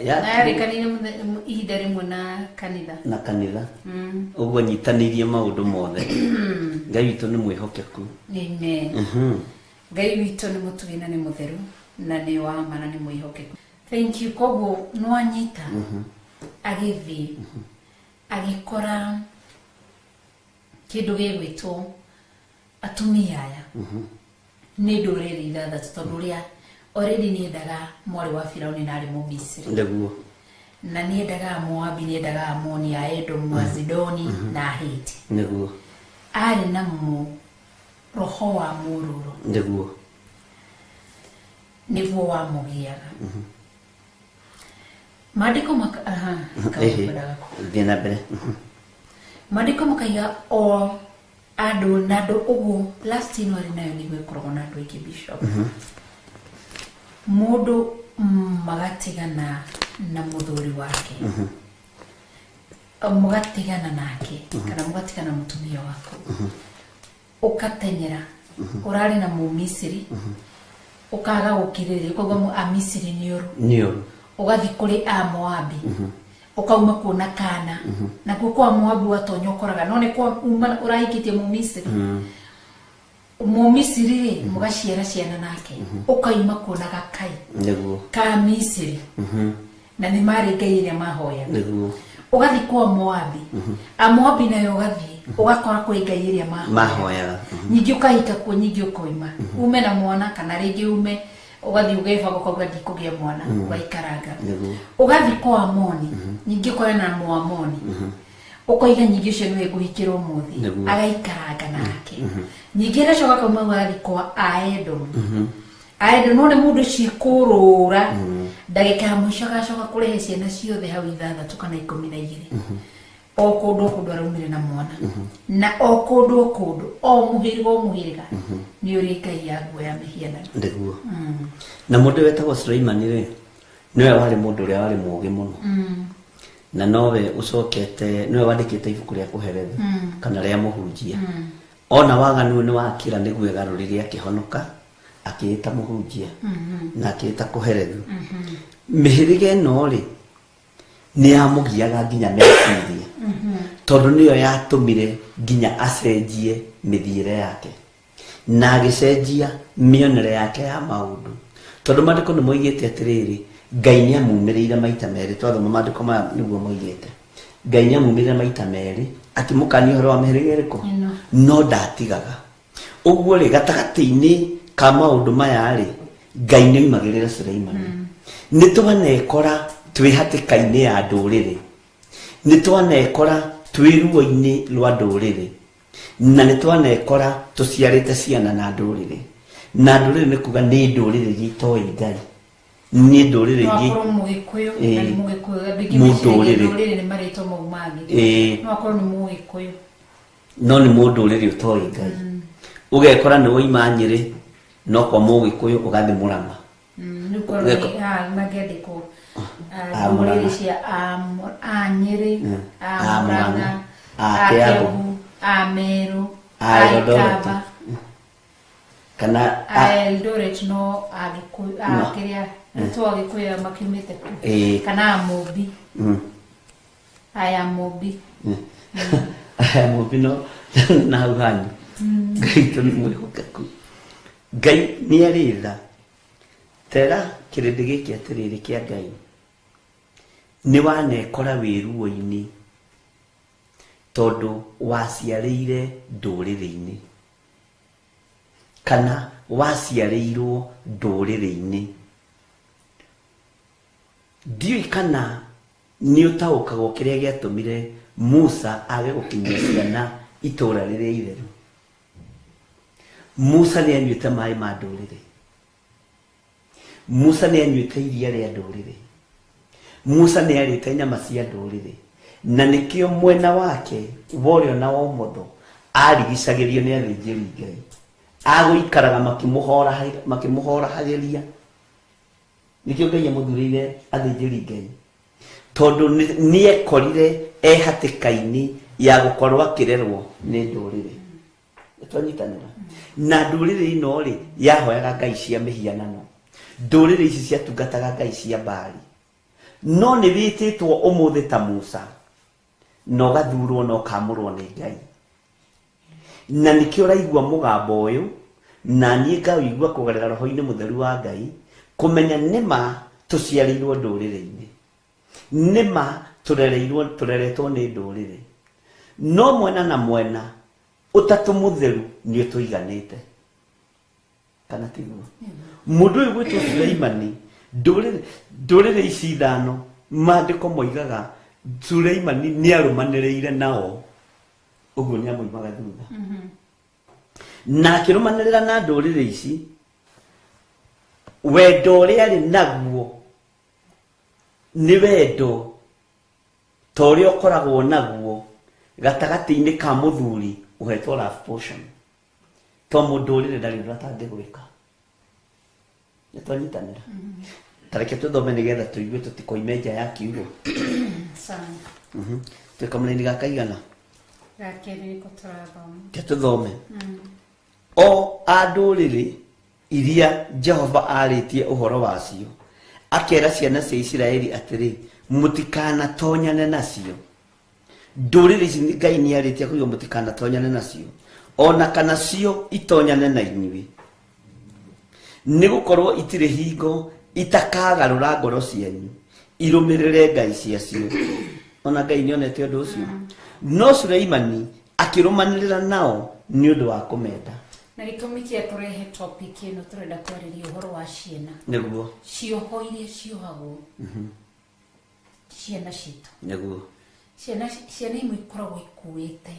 yarĩkanire ihinda rĩmwe na kanitha ũguo nyitanirie maũndũ mothe Ngai witũ nĩ mwĩhokeku amen Ngai witũ nĩ mũtugi na nĩ mũtheru na nĩ wa ma na nĩ mwĩhokeku thank you koguo no anyita agĩthiĩ agikora kindu gĩgwĩtwo atumia aya nĩ ndũrĩrĩ ithathatũ tondũ ũrĩa already niendaga mwari wa Firauni na arĩ Mũmisiri nĩguo na niendaga Moabi niendaga Amoni a Edomu a Zidoni na Hiti nĩguo arĩ na roho wa mũrũrũ nĩguo wamũgiaga Maandiko thina mbere Maandiko makaiga o andu na andu uguo last year wari nayo nĩguo ĩkoragwo na andu aingĩ bishop mundu magatigana na muthuri wake mugatigana nake kana mugatigana mutumia wako ukatenyera urari na Mũmisiri ukaga gukirĩrĩria koguo a Misiri nĩ ũru ugathi kuri a Moabi ukauma kuona kana na kwa Moabi watonya ukoraga none kwa uma urahikitie Mũmisiri mugaciara ciana nake ukaima kuona gakai ka Misiri na ni mari Ngai iria mahoya ugathi kwa Moabi a Moabi nayo ugathi ugakora kuri Ngai iria mahoya nyingi ukahika kwa nyingi ukoima ume na mwana kana ringi ume ugathi ugeva gukauga ndikugia mwana waikaranga ugathi kwa Amoni nyingi kwa na Muamoni ukoiga nyingi cio niwe guhikirwo muthi agaikaranga nake nyingi racoka kuma ugathi kwa Aedomu no ne mundu cikurura ndagika mwisho gacoka kurehe ciana ciothe hau ithathatũ kana 12 o kundu araumire na mwana na o kundu o muhiriga ni uri Ngai ya guoya mihiana ndeguo na mundu wetagwo Suleiman we niwe wari mundu uria wari mugi muno na nowe ucokete niwe wandikite ibuku ria kuheretha kana ria muhunjia ona waganu ni wakira niguo garuriria akihonoka akiita muhunjia na akiita kuheretha mihirige no ri ni amugiaga nginya meciria tondu niyo yatumire nginya acenjie mithiire yake na agicenjia mionere yake ya maundu tondu maandiko ni moigite atiriri Ngai ni amumirire maita meri twathoma maandiko maya niguo moigite Ngai ni amumirire maita meri akimukania horo wa mihirige riko no ndatigaga uguo ri gatagati-ini ka maundu maya ri Ngai ni oimagirira Suleiman ni twanekora twi hatikaini ya nduriri ni twanekora twi ruo-ini rwa nduriri na ni twanekora tuciarite ciana na nduriri ni kuga ni nduriri gitoi Ngai ni nduriri gi no mugikuyu na ni mugikuyu nduriri ni marito maumagi no akorwo ni mugikuyu no ni nduriri utoi Ngai ugekora ni woima Nyeri no kwa mugikuyu ugathi Murang'a ni kwa magediko nduriri cia a Nyeri a Murang'a a Kiambu a Meru a Ikamba kana Eldoret no akiria to agikuya makimite kana Mobi aya Mobi Mobi no na uhani Ngai to mwihokeku Ngai ni arira tera kirindi giki atiriri kia Ngai ni wanekora wiruo-ini tondu waciarĩire ndũrĩrĩ-inĩ kana waciarĩirwo ndũrĩrĩ-inĩ ndiũĩ kana nĩ ũtaũkagwo kĩrĩa gĩatũmire Musa age gũkinyia ciana itũũra rĩrĩa itheru. Musa nĩ anyuĩte maĩ ma ndũrĩrĩ, Musa nĩ anyuĩte iria rĩa ndũrĩrĩ, Musa nĩ arĩte nyama cia ndũrĩrĩ, na nĩkĩo mwena wake worĩo na wa ũmotho arigicagĩrio nĩ athĩnjĩri Ngai agũikaraga makĩmũhorahagĩria. Nĩkĩo Ngai amũthurĩire athĩnjĩri Ngai tondũ nĩekorire hatĩka-inĩ ya gũkorwo akĩrerwo nĩ ndũrĩrĩ. Twanyitanĩra na ndũrĩrĩ ino rĩ yahoyaga ngai cia mĩhianano, ndũrĩrĩ ici ciatungataga ngai cia Baali, no nĩ wĩtĩtwo ũmũthĩ ta Musa no gathurwo no kamũrwo nĩ Ngai. Na nĩkĩo ũraigua mũgambo ũyũ na niĩ ngaũigua kũgerera roho-inĩ mũtheru wa Ngai kũmenya nĩma tũciarĩirwo ndũrĩrĩ-inĩ, nĩma tũreretwo nĩ ndũrĩrĩ, no mwena na mwena ũtatũ mũtheru nĩ ũtũiganĩte kana tiguo. Mũndũ ũyũ gwĩtwo Suleimani, ndũrĩrĩ ici ithano maandĩko moigaga Suleimani nĩ arũmanĩrĩire nao, ũguo nĩ amoimaga thutha na akĩrũmanĩrĩra na ndũrĩrĩ ici. Wendo ũrĩa arĩ naguo nĩ wendo ta ũrĩa ũkoragwo naguo gatagatĩ-inĩ ka mũthuri ũhetwo love potion, to mũndũ ũrĩrĩ ndarĩ ũrĩa atangĩgwĩka. Nĩ twanyitanĩra. Tareke tũthome nĩgetha tũigue tũtikoime nja ya kiugo. Twĩka mũnini ga kaigana ke tũthome o andũrĩrĩ iria Jehova arĩtie ũhoro wacio, akera ciana cia Isiraeli atĩrĩ, mũtikanatonyane nacio. Ndũrĩrĩ ici Ngai nĩ arĩtie kuuga mũtikanatonyane nacio, ona kana cio itonyane na inyuĩ, nĩgũkorwo itirĩ hingo itakagarũra ngoro cianyu irũmĩrĩre ngai ciacio. Ona Ngai nĩ onete ũndũ ũcio. No Suleimani akĩrũmanĩrĩra nao nĩ ũndũ wa kũmenda. Na gĩtũmi kĩa tũrehe topic ĩno tũrenda kwarĩria ũhoro wa ciana, nĩguo cioho iria ciohagwo ciana citũ, nĩguo ciana imwe ikoragwo ikuĩte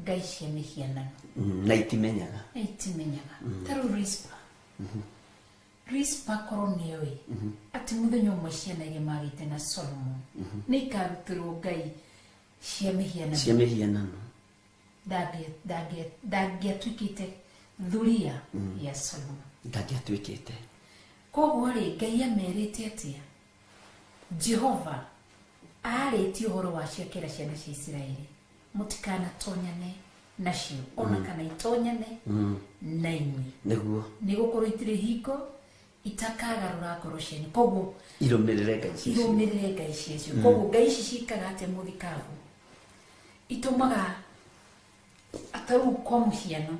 ngai cia mĩhianano na itimenyaga tarũ Rispa korwo nĩoĩ atĩ mũthenya ũmwe ciana iria magĩte na Solomon nĩ ikarutĩrwo ngai cia mĩhianano, ndangĩatuĩkĩte thuria ya Solomon, ndangĩatuĩkĩte. Koguo rĩ Ngai amerite atĩa? Jehova arĩtie ũhoro wa ciakĩra ciana cia Isiraeli mũtikanatonyane nacio ona kana itonyane na inyuĩ, nĩguo nĩgũkorwo itirĩ hingo itakagarũra ngoro cianyu, koguo irũmĩrĩre ngai ciacio. Koguo ngai ici ciikaga atĩ mũthikabu itũmaga atarũ kwa mũhiano.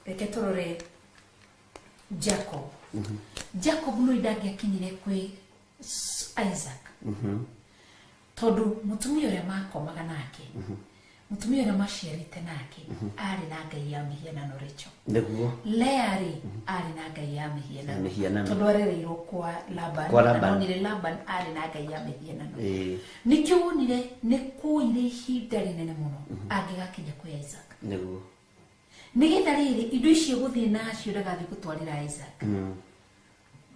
Reke tũrore Jacob no ndangĩakinyire kwĩ Isaac tondũ mũtumia ũrĩa makomaga nake, mũtumia ũrĩa maciarĩte nake arĩ na ngai ya mĩhianano Rachel, nĩguo Lea arĩ na ngai ya mĩhianano tondũ arereirwo kwa Laban, na onire Laban arĩ na ngai ya mĩhianano. Nĩkĩo wonire nĩ kuoire ihinda rĩnene mũno angĩgakinya kwĩ Isaac, nĩguo nĩgetha rĩrĩ indo icio gũthiĩ nacio ndagathiĩ gũtwarĩra Isaac.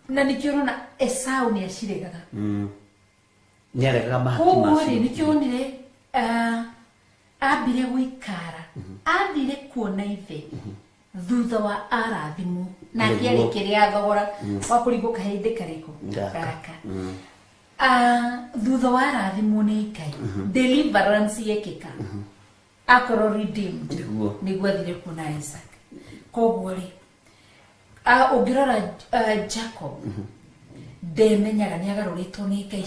Na nĩkĩo ũrona Esau nĩ aciregaga, nĩaregaga mahaki macio. Koguo rĩ nĩkĩo wonire ambire gũikara, athire kuona ithe thutha wa arathimwo, na akĩarĩkĩria thogora wa kũringwo kahĩndĩ karĩkũ gaka. Thutha wa arathimwo nĩ Ngai, deliverance yekĩka, akorwo redeemed, nĩguo athire kuona Isaac. Koguo rĩ Ungirora Jacob ndemenyaga ni agaruritwo ni ngai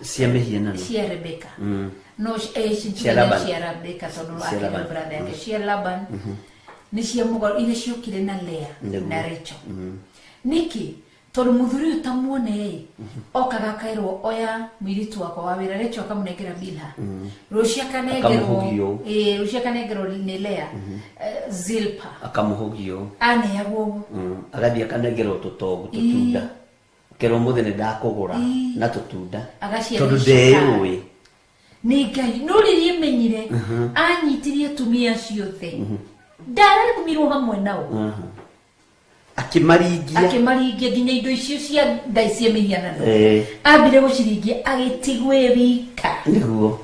cia mihianano cia Rebeka no cia Rebeka tondu akira brother yake cia Laban ni cia mugoro ine ciokire na Lea na Rachel niki tondu muthuri utamuone okaga kairwo oya mwiritu wako wa wira Rachel akamunengera Bilha rucia kanengerwo ni Lea Zilpa akamuhugio ane yago agathia kanengerwo tutogu tutunda kero muthene ndakugura na tutunda tondu ndeui ni ngai no ririe menyire anyitirie tumia ciothe ndare kumirwo hamwe nao akimaringia nginya indo icio cia ndai cia mihianano ambire guciringia agitigwe wika niguo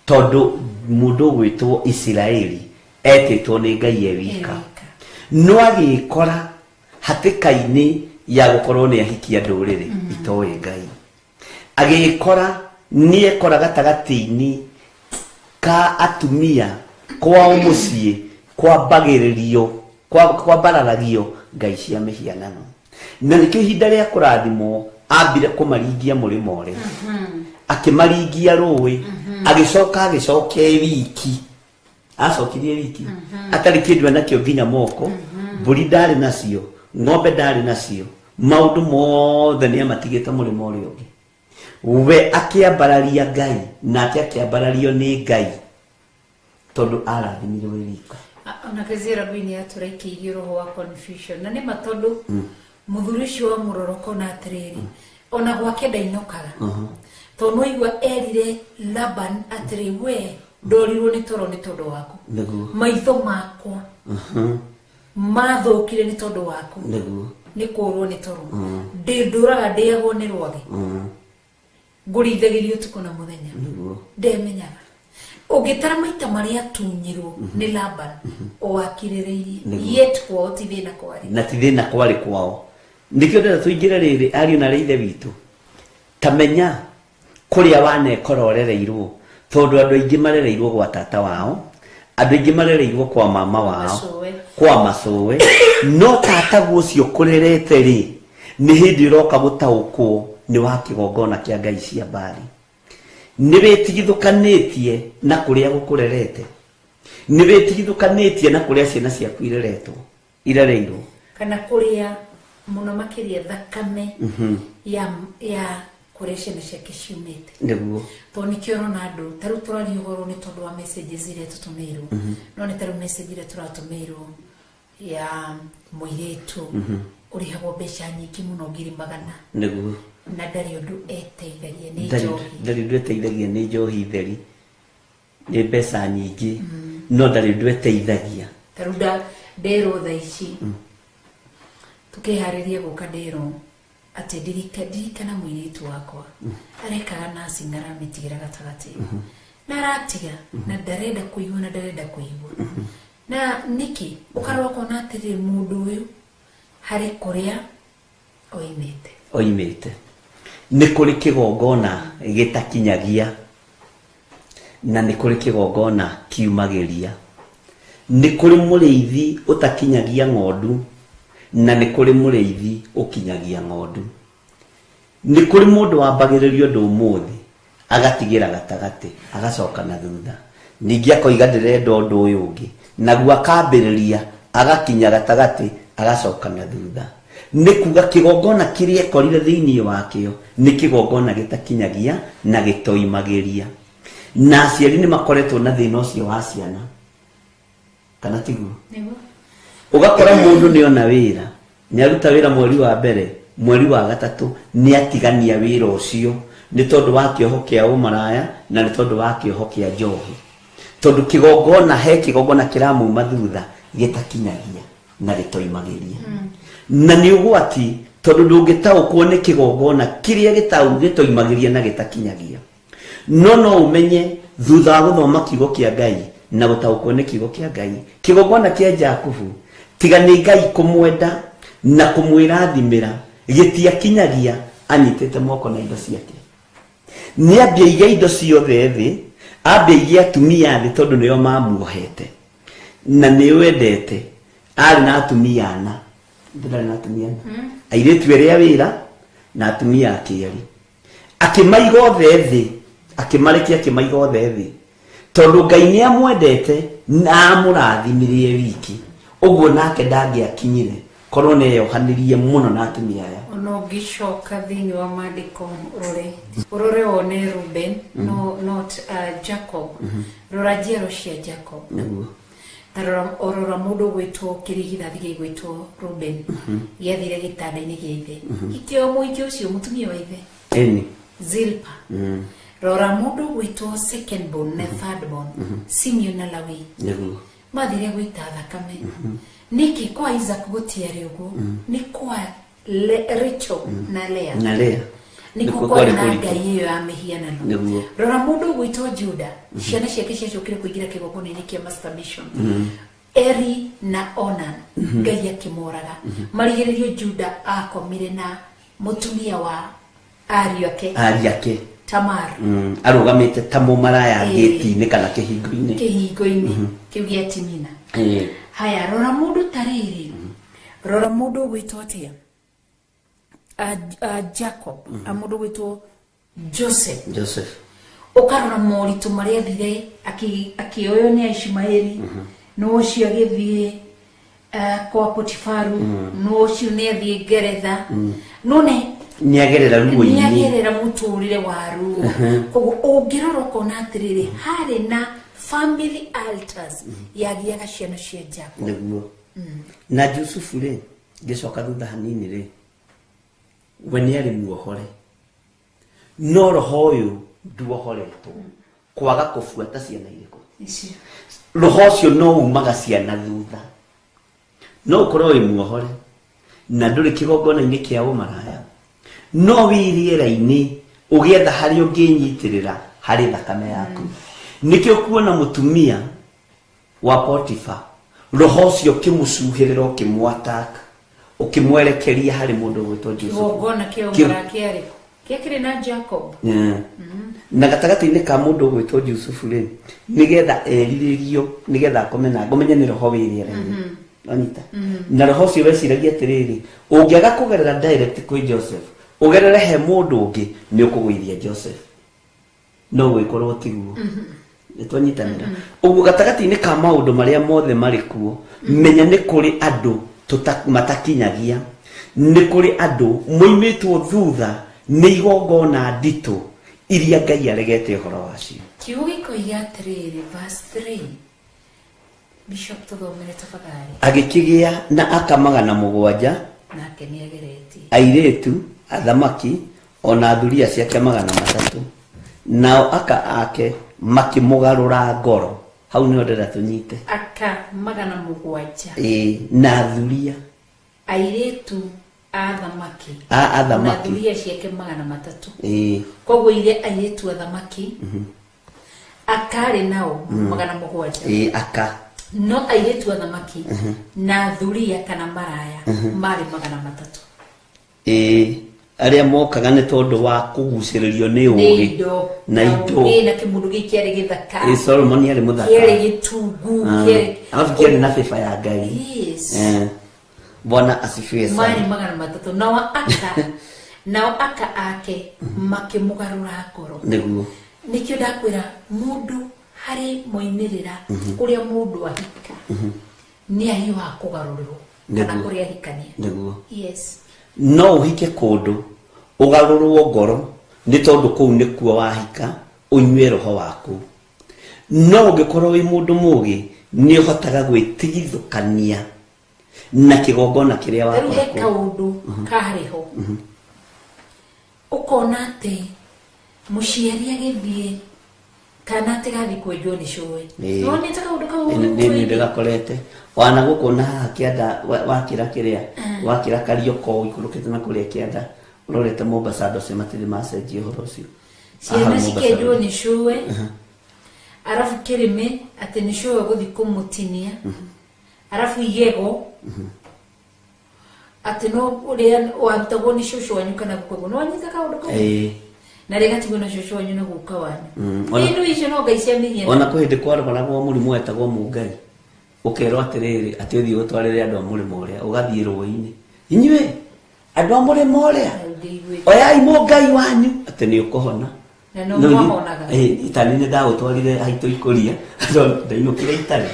tondu mundu gwitwo Israeli etitwo ni ngai wika no agikora hatikaini ya gukorwo ni ahikia nduriri itoe ngai agikora ni ekora gatagati-ini ka atumia kwa mucie kwa bagiririo kwa bararagio ngai cia mihianano na nikio ihinda ria kurathimo ambire kumaringia murimo ore akimaringia ruwi agicoke wiki acokirie wiki atari kindu nakio nginya moko mburi ndari nacio ng'ombe ndari nacio maundu mothe ni amatigite murimo uri ungi we akiambararia ngai na akiambarario ni ngai tondu arathimirwo wika ona kezira bini aturaikirio roho wa confusion na ni matondu muthuri cio wa muroroko na atiriri ona gwake ndainokaga tondu igwa erire Laban atiri we ndorirwo ni toro ni tondu waku maitho makwa mathokire ni tondu waku ni kurwo ni toro nduraga ndiagwo ni rwagi ngurithagirio tuko na muthenya ndemenyaga ugitara maita maria tunyirwo ni Laban o akirireirie yet kwa tithina kwari na tithina kwari kwao ndikio ndera tuingire riri ari na reithe witu tamenya kuria wane kororereirwo tondu andu aingi marereirwo gwa tata wao andu aingi marereirwo kwa mama wao kwa masowe no tata gucio kurerete ri ni hindi roka gutaukwo ni wa kigongona kia ngai cia bari ni betigithukanitie na kuria gukurerete ni betigithukanitie na kuria ciana cia kwireretwo irereirwo kana kuria muno makiria thakame ya kuria ciana cia kiciumite niguo to nikio na andu taru turari uhoro ni tondu wa messages iria tutumirwo no ni taru message iria turatumirwo ya muiretu urihagwo mbeca nyingi muno ngiri magana niguo na ndari undu eteithagia ni njohi ndari undu eteithagia ni njohi theri ni mbeca nyingi no ndari undu eteithagia taruda ndero thaici tukihariria guka ndero ati dirikana muiritu wakwa arekaga na singara mitigira gatagati na ratiga na ndarenda kuigua na ndarenda kuigua na niki ukarwa kona atiri mundu uyu hari kuria oimete ni kuri kigongona gitakinyagia na ni kuri kigongona kiumagiria ni kuri muriithi utakinyagia ng'ondu na ni kuri muriithi ukinyagia ng'ondu ni kuri mundu wambagiririo ndu umuthi agatigira gatagati agacoka na thutha ningi akoiga ndirenda undu uyu ungi naguo akambiriria agakinya gatagati agacoka na thutha ni kuga kigongona kiria ekorire thiini wakio ni kigongona gitakinyagia na gitoimagiria na aciari ni makoretwo na thina ucio wa ciana kana tiguo ugakora mundu ni ona wira ni aruta wira mweri wa mbere mweri wa gatatu ni atigania wira ucio ni tondu wa kioho kia umaraya na ni tondu wa kioho kia njohi tondu kigongona he kigongona kiramuma thutha gitakinyagia na gitoimagiria na ni ugwati tondu ndungitaukwo ni kigongona kiria gitoimagiria na gitakinyagia no umenye thutha wa guthoma kiugo kia Ngai na gutaukwo ni kiugo kia Ngai kigongona kia Jakubu tiga ni Ngai kumwenda na kumwirathimira gitiakinyagia anyitete moko na indo ciake ni ambia indo ciothe thi ambia atumia thi tondu niyo mamuohete na ni wendete ari na atumia ana ndira na atumia airetu eria wira na atumia akiari akimaiga othe thi akimarekia akimaiga othe thi tondu Ngai ni amwendete na amurathimirie wiki uguo nake ndangiakinyire korwo ne yohanirie muno na atumia aya ono gicoka thini wa mandiko urore one Ruben not Jacob rora jero cia Jacob tarora mundu gwitwo kirigithathi gigwitwo Ruben yathire gitanda-ini gia ithe ikio muiki ucio mutumia wa ithe eni Zilpa rora mundu gwitwo second born na third born Simeon na Lawi mathire gwita thakame niki kwa Isaac gutiari uguo ni kwa Rachel na Leah niko kwa Ngai iyo amehiana no rora mundu gwitwo Juda ciana ciake ciacukire kuigira kigogona-ini kia masturbation Eri na Onan Ngai akimoraga marigiririo Juda akomire na mutumia wa ariu ake Tamar arugamite tamo maraya geti-ini kana kihingo-ini kiu gia Timina haya rora mundu tariri rora mundu gwitwo atia Jacob mundu gwitwo Joseph ukarora moritu maria thire akioyo ni Ishmaeli no cio agithie kwa Potifaru no cio ni athie Geretha none niagerera ruo-ini niagerera muturire waru koguo ungirora kona atiriri hari na family altars yagiaga ciana cia Jacob niguo na Yusufu ri gicoka thutha hanini ri we ni ari muohore no roho uyu nduohoretwo kwaga kufuata ciana iriko icio roho ucio no umaga ciana thutha no ukorwo wi muohore na nduri kigongona-ini kia umaraya no wiriera-ini ugietha hari unginyitirira hari thakame yaku nikio kuona mutumia wa Potifa roho ucio kimucuhirira ukimwataka ukimwerekeria hari mundu gwitwo Joseph kigongona kia umarakiari kekire na Jacob na gatagati-ini ka mundu gwitwo Joseph ri nigetha eriririo nigetha akomena ngomenye ni roho wiriera-ini onita na roho ucio weciragia atiriri ungiaga kugerera direct kwi Joseph ugerere he mundu ungi ni ukugwithia Joseph no gwikorwo tiguo nitwanyitanira uguo gatagati-ini ka maundu maria mothe marikuo menya ni kuri andu matakinyagia ni kuri andu moimitwo thutha ni igongona ndito iria Ngai aregete uhoro wacio kiugo gikoiga atiriri verse 3 Bishop tuthomere tafadhali agikigia na akamagana mugwanja nake ni agereti airetu athamaki ona thuria ciake 300 nao ake makimugarura ngoro hau ni ndera tunyite aka 700 na thuria airetu athamaki athamaki na thuria ciake 300 koguo ire airetu athamaki akari nao 700 aka no airetu athamaki na thuria kana maraya mari 300 aria mokaga ni tondu wa kuguciririo ni ugi na indo na kimundu gikiari githaka Solomon ari muthaka kiari gitungu kiari afikiari na fifa ya Ngai Bwana asifiwe sana mari 300 nao aka ake makimugarura ngoro niguo nikio ndakwira mundu hari moimirira kuria mundu ahika ni ahi wa kugarurirwo kana kuria hikania niguo yes no uhike kundu ugarurwo ngoro ni tondu kuu ni kuo wahika unywe roho waku no ungikorwo wi mundu mugi ni uhotaga gwitigithukania na kigongona kiria wakwa ruhe kaundu kariho ukona ati muciari agithie kana tigathi kwenjwo ni cũĩ no ni taka undu kau ni ndigakorete wana gukona kianda wakira kiria wakira karioko ikurukite na kuria kianda urorete Mombasa ndo sematiri macenjie horo ucio ciana cikenjwo ni cũĩ arafu kirime ati ni cũĩ guthi kumutinia arafu igego ati no uria wantagwo ni cũcũ wanyu kana gukwego no nyita kaundu kau na rega tigona cũcũ wanyu na guka wanyu indu icio no Ngai ciamenyera ona kuhindi kwaragwo murimu etagwo mungai ukero atiriri ati uthi utwarire andu amuri moria ugathie rũĩ-inĩ inyuĩ andu amuri moria oyai mo ngai wanyu ati ni ukuhona na no mahonaga itani ni ndagũtwarire haitũ ikuria ndainũkire itari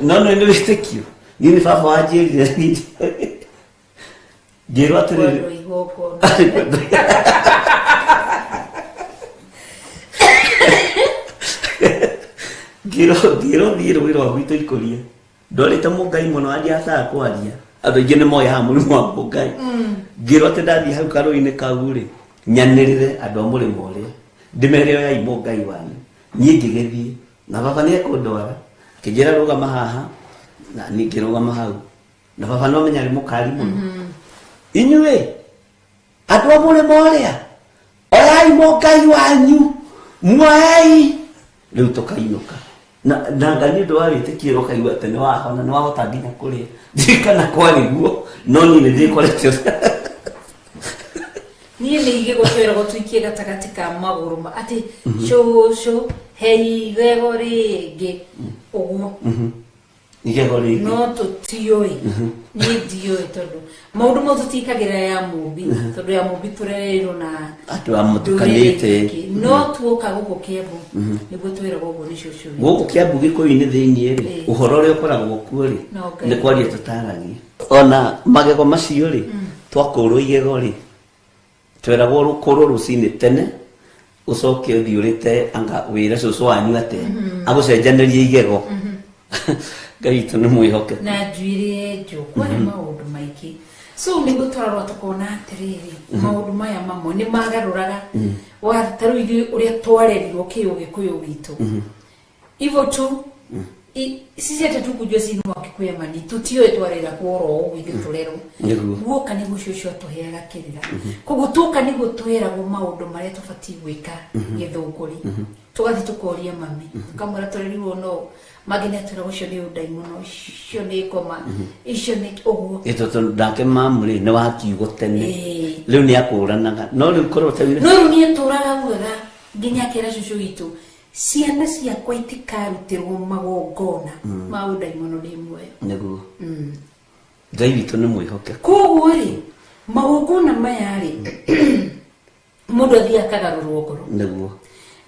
no nĩ wĩtĩkio ni baba wanjĩrire ngĩrwo atiriri ngĩrwo thiĩ rũĩ rwa gwitũ ikuria ndorĩte mũngai mũno andiacaga kwaria andũ aingĩ nĩ moyaga mũrimũ wa mũngai ngĩrwo atĩ ndathiĩ hau karũĩ-inĩ kau rĩ nyanĩrĩre andũ a mũrĩmo ũrĩa ndĩmere oyai mũngai wanyu niĩ ngĩgĩthiĩ na baba nĩ ekũndwara akĩnjĩra rũgama haha na niĩ ngĩrũgama hau na baba no menya nĩ mũkari mũno inyuĩ andũ a mũrĩmo ũrĩa oyai mũngai wanyu muoyai rĩu tũkainũka na ngai nĩ ũndũ wa wĩtĩkio ũkaigua atĩ nĩ wahona nĩ wahota nginya kũrĩa ndirikana kwarĩ guo no niĩ nĩ ndĩkoretio niĩ nĩ igĩgũtwĩra gũtũikie gatagatĩ ka magũrũ atĩ cũcũ hei igego rĩngĩ ũguo igego rĩngĩ no tũtiũĩ niĩ ndiũĩ tondũ maũndũ mau tũtikagĩra ya mũmbi tondũ ya mũmbi tũrereirwo na andũ amũtukanĩte no tuoka gũkũ Kiambu nĩguo twĩragwo ũguo nĩ cũcũ gũkũ Kiambu gĩkũyũ-inĩ thĩiniĩ rĩ ũhoro ũrĩa ũkoragwo kuo rĩ nĩ kwaria tũtaragia ona magego macio rĩ twakũrwo igego rĩ tweragwo rũkũrũ rũcinĩ tene ũcoke ũthiĩ ũrĩte anga wĩra cũcũ wanyu atĩa agũcenjanĩrie igego ngai witũ nĩ mwĩhokeku na njuĩrĩ njũkwa nĩ maũndũ maingĩ so nĩguo twarorwo tũkona atĩrĩrĩ maũndũ maya mamwe nĩ magarũraga ta rĩu ithuĩ ũrĩa twarerirwo kĩũgĩkũyũ witũ hivyo tu sisi hata tukujua sisi ni Wakikuyu mani tutioe twarera kworo ũguo turero guoka nĩguo cũcũ atũheaga kĩrĩra koguo tuoka nĩguo twĩragwo maũndũ marĩa tũbatiĩ gwĩka gĩthũngũri tũgathiĩ tũkoria mami tukamwĩra tũrerirwo no magene atwĩra ũcio nĩ ũndai mũno icio nĩ ngoma icio nĩ ũguo ĩtũtũ ndake mamũrĩ nĩ wakiugo tene rĩu nĩ akũranaga no rĩu korwo tawire no rĩu niĩ tũraga wega nginya kĩra cũcũ witũ ciana ciakwa itikarutĩrwo magongona ma ũndai mũno nĩ muoyo nĩguo ngai witũ nĩ mwĩhokeku koguo rĩ magongona maya rĩ mũndũ athiĩ akagarũrwo ngoro nĩguo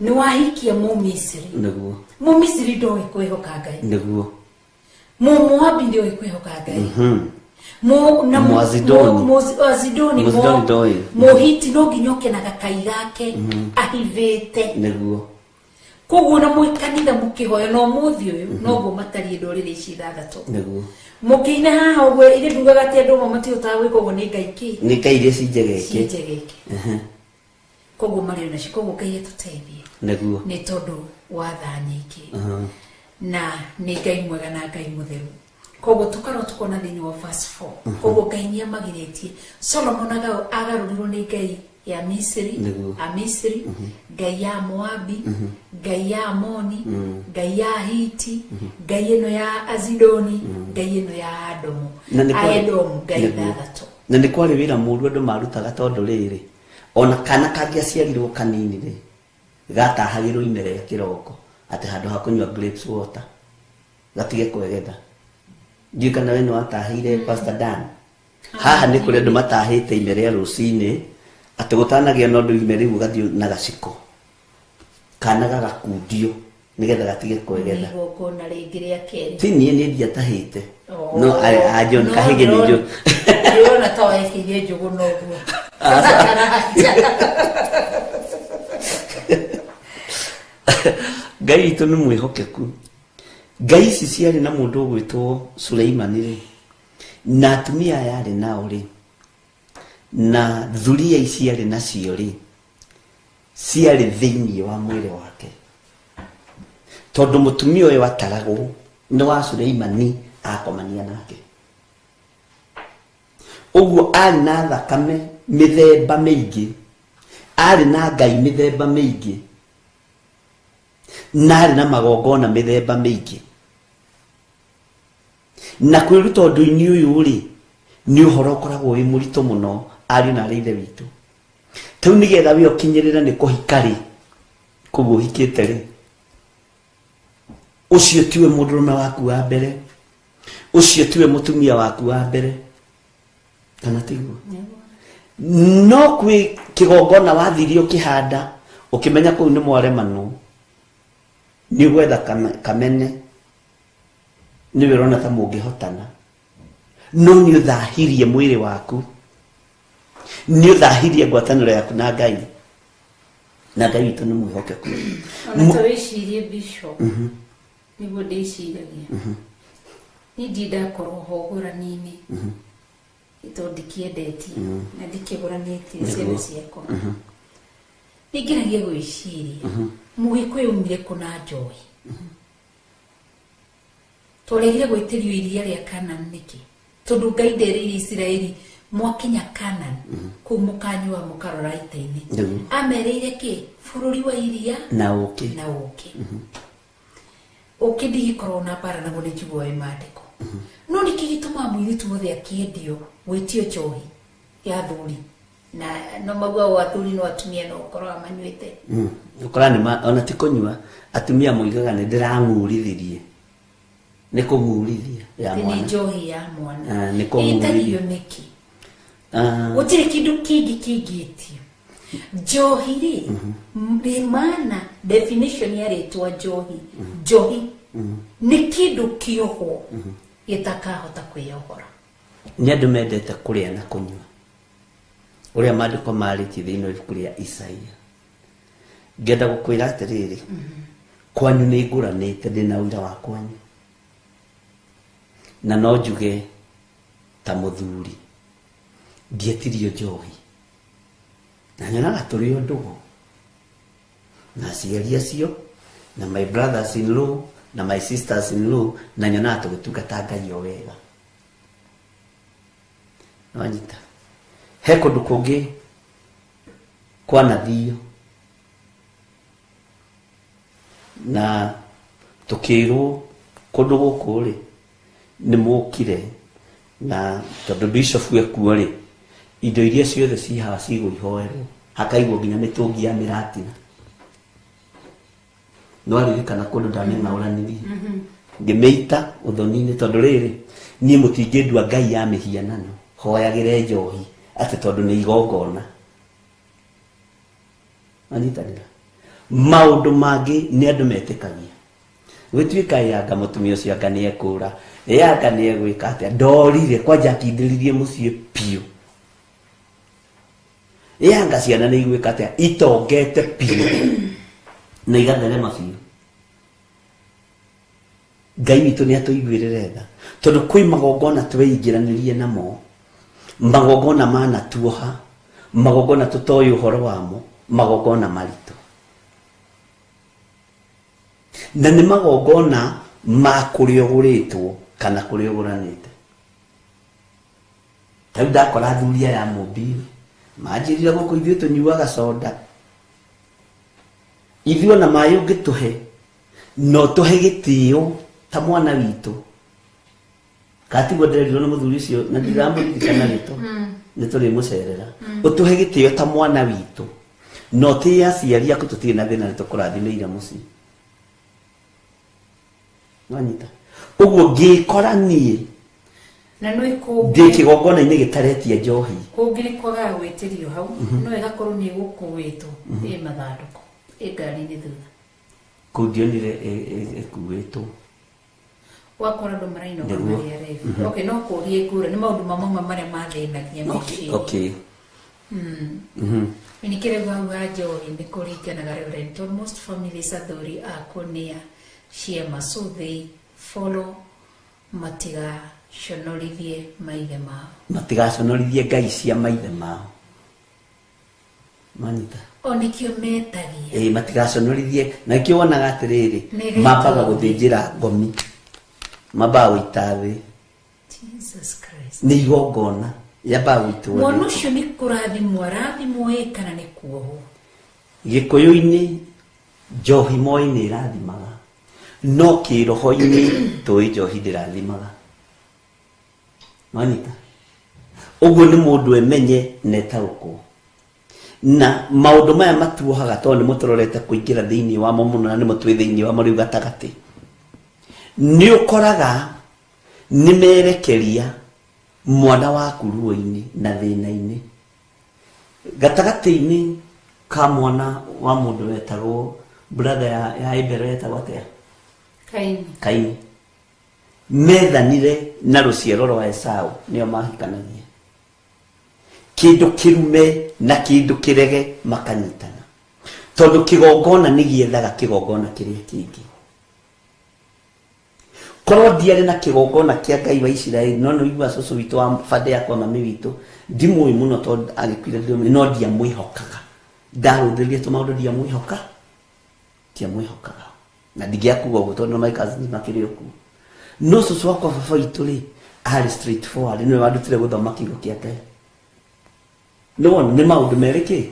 nĩ wahikia Mũmisiri nĩguo Mũmisiri ndoĩ kwĩhoka Ngai nĩguo Mũmoabi ndoĩ kwĩhoka Ngai Mwazidoni Mũhiti no nginya oke na gakai gake ahithĩte nĩguo koguo na mũikanitha mũkĩhoya no mũthĩ ũyũ no guo matariĩ ndũrĩrĩ ici ithathatũ nĩguo mũkĩina haha ũguo irĩ ndugaga atĩ andũ amwe matihotaga gwĩka ũguo nĩ Ngai kĩ nĩ Ngai iria cinjegeke koguo marĩ nacio koguo Ngai atũteithie nĩguo nĩ tondũ wa tha nyingĩ na nĩ Ngai mwega na Ngai mũtheru koguo tũkarwo tũkona thĩinĩ wa verse 4 koguo Ngai nĩ amagirĩtie Solomon agarũrirwo nĩ Ngai ya Misiri Amisiri Ngai ya Moabi Ngai ya Amoni Ngai ya Hiti Ngai ĩno ya Azidoni Ngai ĩno ya Edomu Ngai ithathatũ na nĩ kwarĩ wĩra mũru andũ marutaga tondũ rĩrĩ ona kana kangĩaciarirwo kanini rĩ gatahagĩrwo ime rĩa kĩroko atĩ handũ ha kũnyua grapes water gatige kwegetha ndiũ kana we nĩ watahĩire Pastor Dan haha nĩ kũrĩ andũ matahĩte ime rĩa rũcinĩ atĩ gũtanagĩa na ũndũ ime rĩu gathiĩ na gaciko kana gagakundio nĩgetha gatige kwegetha igongona rĩngĩ rĩa kerĩ ti niĩ nĩ ndiatahĩte no John Kahĩge nĩ njũ ndĩrona ta waĩkĩire njũgũ na ũguo Ngai witũ nĩ mwĩhokeku ngai ici ciarĩ na mũndũ ũgwĩtwo Suleimani rĩ na atumia yarĩ nao rĩ na thuria ici arĩ nacio rĩ ciarĩ thĩinĩ wa mwĩrĩ wake tondũ mũtumia ũyũ ataragwo nĩ wa Suleimani akomania nake ũguo arĩ na thakame mĩthemba mĩingĩ arĩ na ngai mĩthemba mĩingĩ na arĩ na magongona mĩthemba mĩingĩ na kwĩruta ũndũ-inĩ ũyũ rĩ nĩ ũhoro ũkoragwo wĩ mũritũ mũno ariũ na ithe witũ tau nĩgetha we ũkinyĩrĩra nĩ kũhika rĩ koguo ũhikĩte rĩ ucio tiwe mundurume waku wa mbere, ucio tiwe mutumia waku wa mbere, kana tiguo? No kwi kigongona wathirio kihanda ukimenya kuu ni mwaremanu ni gwetha kamene ni wirona ta mungihotana, no ni uthahirie mwiri waku, ni uthahirie ngwataniro yaku na Ngai, na Ngai witu ni mwihokeku. Ona tawicirie bishop niguo ndiciragia ni ndidakorwo ho ngũrani-inĩ ito ndikiendetie na ndikĩgũranĩtie ciana ciakwa ningeragia gwĩciria mũgĩkũyũ umire kũna njohi tũregire gwĩtĩrio iria rĩa Kanani nĩkĩ? Tondũ Ngai ndereire Isiraeli mwakinya Kanani kũu mũkanyua mũkarora ita-inĩ amereire kĩ? Bũrũri wa iria na ũkĩ ũkĩ ndigĩkorwo na mbara naguo nĩ njiguaga imandĩko no nĩ kĩgĩtũma mũirĩtu wothe akĩendio gwĩtio njohi ya thuri na no magua wa thuri no atumia no ũkorwo amanyuĩte ũkora nĩ ona ti kũnyua atumia moigaga nĩ ndĩrang'ũrithirie nĩ kũng'ũrithia ya mwana nĩ njohi ya mwana nĩ kũng'ũrithia nĩkĩ gũtirĩ kĩndũ kĩngĩ kĩngĩtio njohi rĩ nĩ maana definition ya rĩtwa njohi nĩ kĩndũ kĩoho gĩtakahota kwĩyohora. Nĩ andũ mendete kũrĩa na kũnyua ũrĩa maandĩko marĩtie thĩinĩ wa ibuku rĩa Isaia. Ngenda gũkwĩra atĩrĩrĩ kwanyu nĩ ngũranĩte ndĩna ũira wa kwanyu na no njuge ta mũthuri ndietirio njohi na nyonaga tũrĩ o ndũgũ na aciari acio na my brothers in law na my sisters in law na nyonaga tũgĩtungata Ngai o wega. Wanyita he kũndũ kũngĩ kwanathio na tukĩrwo kũndũ gũkũ rĩ nĩ mũkire na tondũ bishop ekuo rĩ indo iria ciothe ci haha cigũihoerwo hakaigwo nginya mĩtũngi ya mĩratina. No aririkana kũndũ ndaneng'aũranirie ngĩmĩita ũthoni-inĩ tondũ rĩrĩ niĩ mũtingĩndua Ngai ya mĩhianano hoyagĩre njohi atĩ tondũ nĩ igongona. Anyitanĩra maũndũ mangĩ nĩ andũ metĩkagia gwĩtuĩka yanga mũtumia ũcio anga nĩ ekũra yanga nĩ egwĩka atĩa ndorire kwanja akindĩririe mũciĩ piũ yanga ciana nĩ igwĩka atĩa itongete piũ na igatherema biũ. Ngai witũ nĩ atũiguĩrĩre tha tondũ kwĩ magongona tweingĩranĩrie namo, magongona manatuoha, magongona tũtoĩ ũhoro wamo, magongona maritũ na nĩ magongona ma kũrĩa ũgũrĩtwo kana kũrĩa ũgũranĩte. Tarĩu ndakora athuri aya Mũmbi manjĩrire gũkũ ithuĩ tũnyuaga soda, ithuĩ ona maĩ ũngĩtũhe no tũhe gĩtĩo ta mwana witũ. Katigwo nderirwo nĩ mũthuri ũcio na ndiramũririkana rĩtwa nĩ tũrĩ mũcerera ũtũhe gĩtĩo ta mwana witũ no tĩ aciari aku tũtirĩ na thĩna nĩ tũkũrathimĩire mũciĩ. Wanyita ũguo ngĩkora niĩ na no iko ndĩ kĩgongona-inĩ gĩtaretie njohi kũngĩrĩ kwaga gwĩtĩrio hau no ĩgakorwo nĩ gũkuĩtwo ĩ mathandũkũ ĩ ngari-inĩ thutha kũu ndionire ĩkuĩtwo wakora andũ marainũka marĩa rebi. Okay, no kũrie ngũra nĩ maũndũ mamwe marĩa mathĩnagia meciria. Okay. Minikĩrĩgu hau ha njohi nĩ kũringanaga Reverend. Most families athuri a kũnĩa ciama so they follow matigaconorithie maithe mao. Matigaconorithie ngai cia maithe mao. Manita. O nĩkĩo metagia. Matigaconorithie na nĩkĩo wonaga atĩrĩrĩ mambaga gũthĩnjĩra ngomi mambaa gũita thĩ. Jesus Christ. Nĩ igongona yambaa gũitwo thĩ. Mwana ũcio nĩ kũrathimwo arathimwo kana nĩ kuohwo. Gĩkũyũ-inĩ njohi moĩ nĩ irathimaga no kĩroho-inĩ tũĩ njohi ndĩrathimaga. Manita. Ũguo nĩ mũndũ emenye netaũkwo na maũndũ maya matuohaga tondũ nĩ mũtũrorete kũingĩra thĩinĩ wamo mũno na nĩ mũtwĩ thĩinĩ wamo rĩu gatagatĩ. ni ukoraga nimerekeria mwana waku ruo-ini na thina-ini gatagati-ini ka mwana wa mundu wetagwo brother ya Ibere wetagwo atia Kaini methanire na ruciaro rwa Esau nio mahikanagia kindu kirume na kindu kirege makanyitana tondu kigongona nigiethaga kigongona kiria kingi korwo ndiarĩ na kigongona kia Ngai wa Isiraeli no igua cucu witu wa bande yakwa mami witu ndimũĩ mũno tondu agĩkuire ndĩmũĩ no ndiamwĩhokaga ndarũthĩrĩrie tũmaũndũ ndiamwĩhokaga na ndingĩakuga ũguo tondu my cousins makĩrĩ ũkuo no cucu wakwa baba witũ rĩ arĩ straight forward nĩwe wandutire gũthoma kiugo kĩa Ngai nĩ maũndũ merĩ kĩ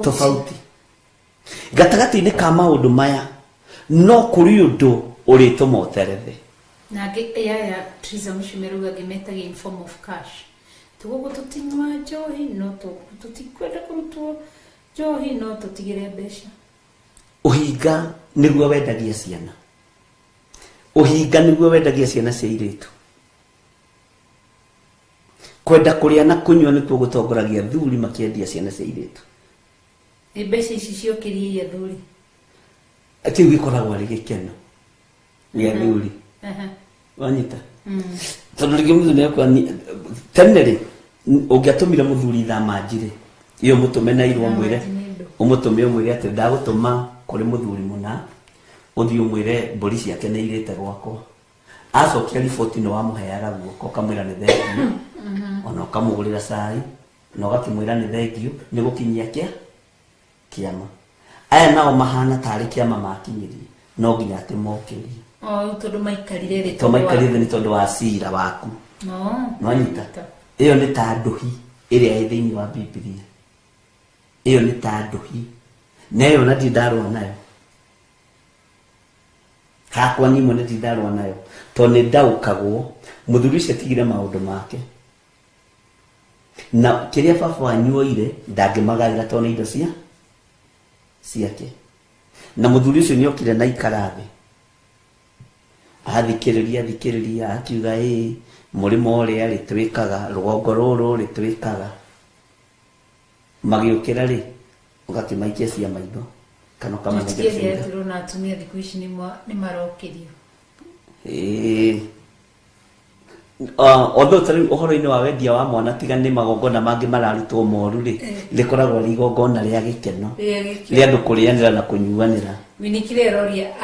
tofauti gatagati-inĩ ka maũndũ maya no kũrĩ ũndũ ũrĩtũmoterethe na ya Triza Mushimeruga gimetaga in form of cash tugo tutinywa njohi no tutikwenda kurutwo njohi no tutigire mbeca uhinga niguo wendagia ciana uhinga niguo wendagia ciana cia iritu kwenda kuria na kunywa nituo gutongoragia thuri makiendia ciana cia iritu mbeca ici ciokirie thuri ati gikoragwo ari gikeno ya thuri wanyita tondu rĩngĩ mũthuri yakwa tene rĩ ũngĩatũmire mũthuri thamanjire iyo mũtũme na irwo mwĩre ũmũtũme ũmwĩre atĩ ndagũtũma kũrĩ mũthuri mũna ũthiĩ ũmwĩre mbũri ciake nĩ irĩte gwakwa acokia riboti nĩ wamũheaga guoko ũkamwĩra nĩ thengio ona ũkamũgũrĩra cai na ũgakĩmwĩra nĩ thengio nĩ gũkinyia kĩama aya nao mahana tarĩ kĩama makinyĩrie no nginya atĩ mokĩrie tondu maikarire nĩ tondu wa cira waku no nyita iyo nĩ ta ndũhi ĩrĩa ĩ thĩinĩ wa Biblia iyo nĩ ta ndũhi na iyo na ndarũa nayo hakwa nyimo nĩ ndarũa nayo tondu nĩ ndaũkagwo mũthuri ũcio atigire maũndũ make na kĩrĩa baba wanyuoire ndangĩmagarĩra tondu nĩ indo ciake na mũthuri ũcio nĩ okire na ikarathi athikĩrĩria akiuga mũrĩmo ũrĩa rĩ twĩkaga rũgongo rũrũ rĩ twĩkaga magĩũkĩra rĩ ũgakĩmaikia cia maitho kana ũkamamenyithia tũrona atumia thikũ ici nĩ marokĩrio although tarĩ ũhoro-inĩ wa wendia wa mwana tiga nĩ magongona mangĩ mararutwo moru rĩ rĩkoragwo rĩ igongona rĩa gĩkeno rĩa andũ kũrĩanĩra na kũnyuanĩra winikire roria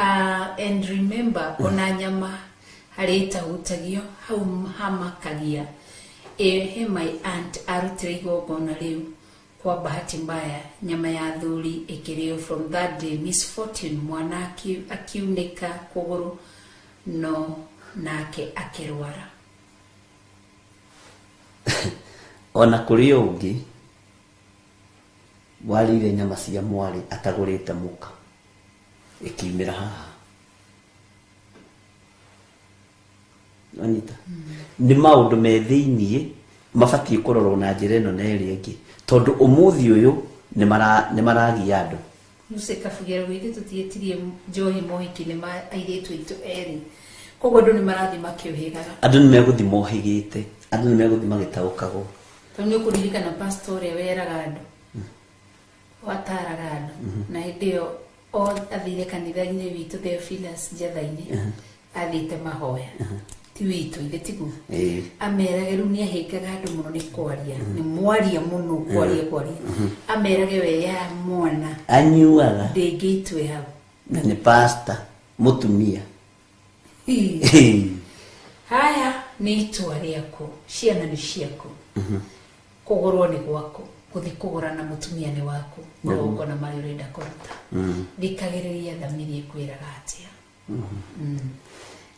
and remember ona nyama harĩ ĩtahutagio hau hamakagia he my aunt arutire igongona rĩu kwa bahati mbaya nyama ya thuri ĩkĩrĩo from that day misfortune mwana akiunĩka kũgũrũ no nake akĩrwara ona kũrĩ ũngĩ warĩire nyama cia mwarĩ atagũrĩte mũka ikiumĩra haha anita nĩ maũndũ me thĩinĩ mabatiĩ kũrorwo na njĩra ĩno na ĩrĩa ĩngĩ tondu ũmũthĩ ũyũ nĩ maragia andũ Musikafugira wĩthĩ tũtietirie njohi mohiki-inĩ ma airĩtu aitũ erĩ koguo andũ nĩ marathi makĩũhĩgaga andũ nĩ megũthi mohĩgĩte andũ nĩ megũthi magĩtaũkagwo tondu nĩ ũkũririkana pastor ũrĩa weraga andũ wataraga andũ na hĩndĩ ĩyo athire kanitha-inĩ witũ Theophilus Njatha-inĩ athĩte mahoya ti witũ ithe tiguo amerage rĩu nĩ ahĩngaga andũ mũno nĩ kwaria nĩ mwaria mũno kwaria amerage we ya mwana anyuaga ndĩngĩitwe hau na nĩ pastor mũtumia haya nĩ itua rĩaku ciana nĩ ciaku kũgũrwo nĩ gwaku gũthi kũgũra na mũtumia nĩ waku magongona marĩa ũrenda kũruta thikagĩrĩria thamiri ĩkwĩraga atĩa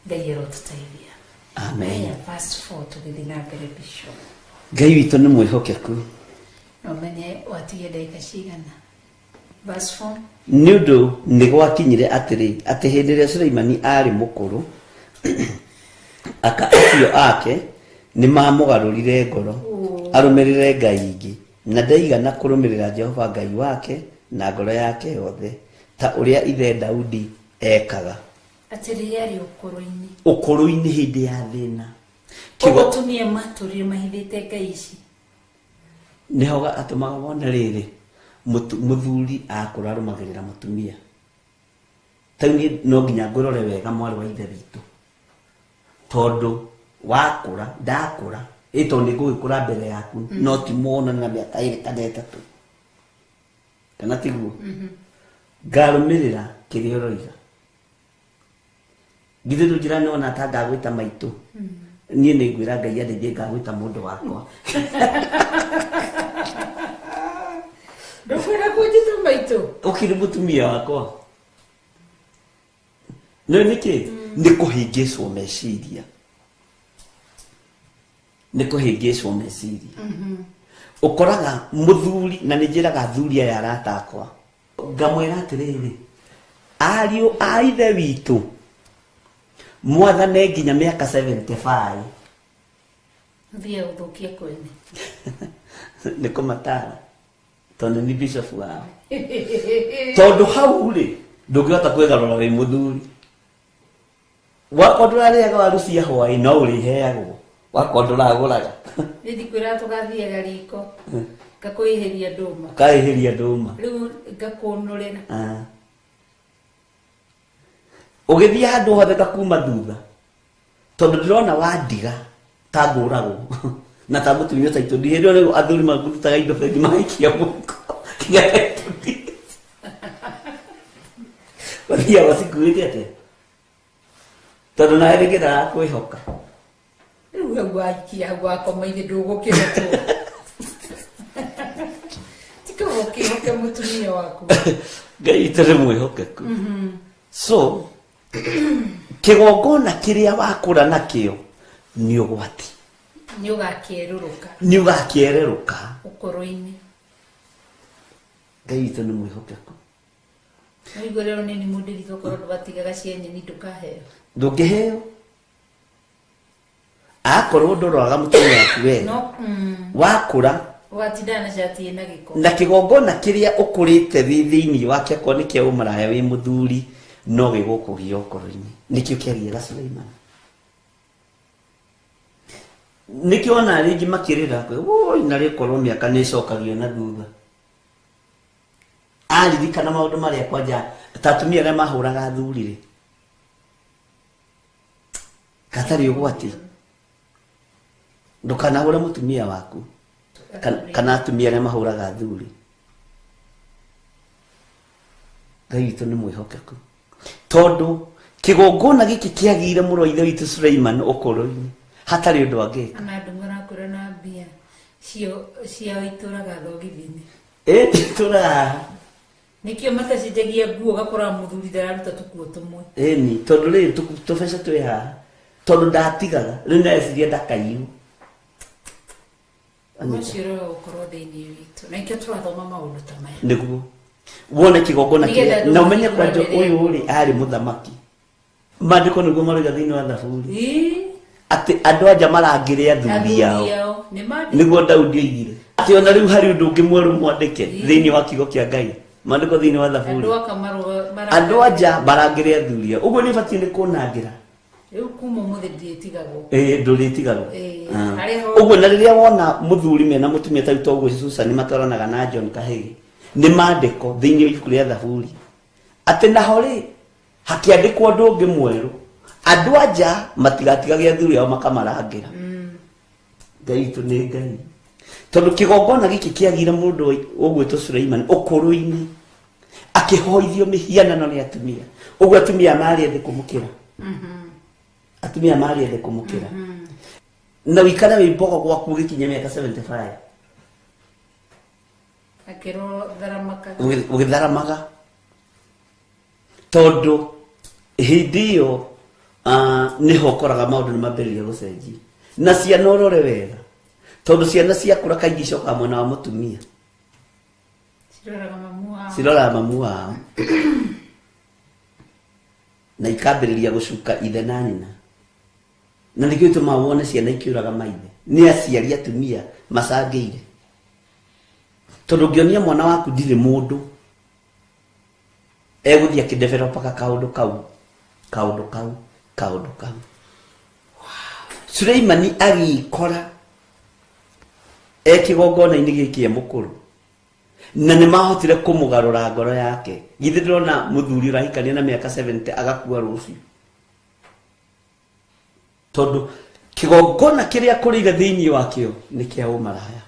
Ngai arotũteithia amen verse 4 tũgĩthiĩ na mbere Bishop Ngai witũ nĩ mwĩhokeku no menye watige ndagĩka cigana verse 4 nĩ ũndũ nĩ gwakinyire atĩrĩ atĩ hĩndĩ ĩrĩa Suleimani arĩ mũkũrũ acio ake nĩ mamũgarũrire ngoro arũmĩrĩre ngai ingĩ na ndaigana kũrũmĩrĩra Jehova Ngai wake na ngoro yake yothe ta ũrĩa ithe Daudi ekaga atiri yari ukuru-ini ukuru-ini hindi ya thina kigotumia maturi mahithite Ngai ici niho atumaga wona riri muthuri akura rumagirira mutumia tauni no nginya ngurore wega mwari wa ithe witu tondu wakura ndakura ito ni gukura mbere yaku no ti mona na miaka iri kana itatu kana tiguo ngarumirira kirio roiga githiru njira ni ona ta ngagwita maitu nie ni ngwira Ngai ande ngagwita mundu wakwa ndofera kujita maitu ukiri mutumia wakwa no niki ni kuhingicwo meciria ni kuhingicwo meciria ukoraga muthuri na nijiraga thuri aya aratakwa ngamwira atiriri ariu a ithe witu mwathane nginya miaka 75 thia uthukia kwene ni kumatara tondu ni bishop wao tondu hau ri ndungihota kwigarura wi muthuri wakondora riaga waru cia hwai no uriheagwo wakondora aguraga ndikwira tugathiaga riko ngakuihiria nduma kaihiria nduma riu ngakunurira ugithie handu hothe ngakuma thutha tondu ndirona wandiga ta nguragwo na ta mutumia ta itondi hindi riu athuri makundutaga indo bengi mahikia muko wathia wasikuite ate tondu na rĩngĩ ndarakwĩhoka rĩu gwakia gwakoma ithe ndũgũkĩra tu tikagũkĩhoke mũtumia waku Ngai itarĩ mwĩhokeku so kĩgongona kĩrĩa wakũra nakĩo nĩ ũgwati nĩ ũgakĩerũrũka ũkũrũ-inĩ Ngai witũ nĩ mwĩhokeku Nĩguo rero nini mũndĩrithũ korwo ndũgatigaga cienye ndũkaheo ndũngĩheo akorwo ndũroraga mũtumia waku wega wakũra ũgatindana ciatie na gĩko na kĩgongona kĩrĩa ũkũrĩte thĩinĩ wake ko nĩ kĩa ũmaraya wĩ mũthuri no gĩgũkũgia ũkũrũ-inĩ nĩkĩo kĩariĩra Suleiman nĩkĩo ona rĩngĩ makĩrĩra woi na rĩkorwo mĩaka nĩ ĩcokagio na thutha aririkana maũndũ marĩa kwanja ta atumia arĩa mahũraga athuri rĩ katarĩ ũgwati ndũkanahũre mũtumia waku kana atumia arĩa mahũraga athuri Ngai witũ nĩ mwĩhokeku tondu kĩgongona gĩkĩ kĩagĩire mũrũ wa ithe witũ Suleiman ũkũrũ-inĩ hatarĩ ũndũ angĩka na andũ marakũra na mbia ciao itũraga thogithi-inĩ itũraga nikio matacenjagia nguo gakora muthuri ndararuta tukuo tumwe ni tondu rĩ tũbeca twĩ haha tondu ndatigaga rĩu nĩareciria ndakaiyu Mũciro ũkorwo thĩinĩ witũ na ikio tũrathoma maũndũ ta maya nĩguo wone kĩgongona kĩrĩa na ũmenye kwanja ũyũ rĩ arĩ mũthamaki maandĩko nĩguo maroiga thĩinĩ wa thaburi atĩ andũ anja marangĩre athuri ao nĩguo Daudi oigire atĩ ona rĩu harĩ ũndũ ũngĩ mwerũ mwandĩke thĩinĩ wa kiugo kĩa Ngai maandĩko thĩinĩ wa thaburi andũ anja marangĩre athuri ao ũguo nĩ batiĩ nĩ kũnangĩra rĩu kuma mũthĩ ndĩtigagwo ndũrĩtigagwo ũguo na rĩrĩa wona mũthuri mena mũtumia ta rĩu ũguo Susani matwaranaga na John Kahĩgi nĩ maandĩko thĩinĩ wa ibuku rĩa thaburi atĩ naho rĩ hakĩandĩkwo ũndũ ũngĩ mwerũ andũ anja matigatigage athuri ao makamarangĩra Ngai witũ nĩ Ngai tondu kĩgongona gĩkĩ kĩagĩire mũndũ ũgwĩtwo Suleiman ũkũrũ-inĩ akĩhoithio mĩhianano nĩ atumia ũguo atumia marĩ ethĩ kũmũkĩra atumia marĩ ethĩ kũmũkĩra na wĩikare wĩ mbogo gwaku gĩkinya mĩaka 75 ũgĩtharamaga tondu hĩndĩ ĩyo niho ũkoraga maũndũ nĩ mambĩrĩria gũcenjia na ciana ũrore wega tondu ciana ciakũra kaingĩ icokaga mwena wa mũtumia ciroraga mamu wao na ikambĩrĩria gũcuka ithe na nyina na nĩkĩo gĩtũmaga wone ciana ikĩũraga maithe nĩ aciari atumia macangĩire tondu ũngĩonia mwana waku ndirĩ mũndũ egũthiĩ akĩdevelopaga kaũndũ kau kaundu kau Suleimani agikora ekigongona-inĩ gĩkĩ mũkũrũ na nĩ mahotire kũmũgarũra ngoro yake. Githĩ ndĩrona mũthuri ũrahikania na mĩaka 70 agakua rũciũ, tondũ kĩgongona kĩrĩa kũrĩire thĩinĩ wakĩo nĩ kĩa ũmaraya.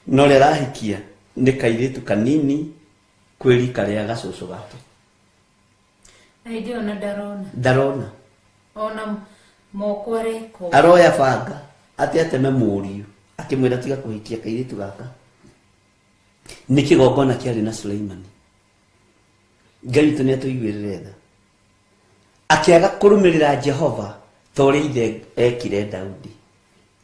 No rĩrĩa arahikia nĩ kairĩtu kanini kwĩrika rĩa gacũcũ gake. Ndio na ndarona ona mokware ko aroya banga ateme mũriũ akĩmwĩra tiga kũhikia kairĩtu gaka. Nĩ kĩgongona kĩarĩ na Suleimani. Ngai witũ nĩ atũiguĩrĩre tha, akĩaga kũrũmĩrĩra Jehova ta ũrĩa ithe ekire Daudi,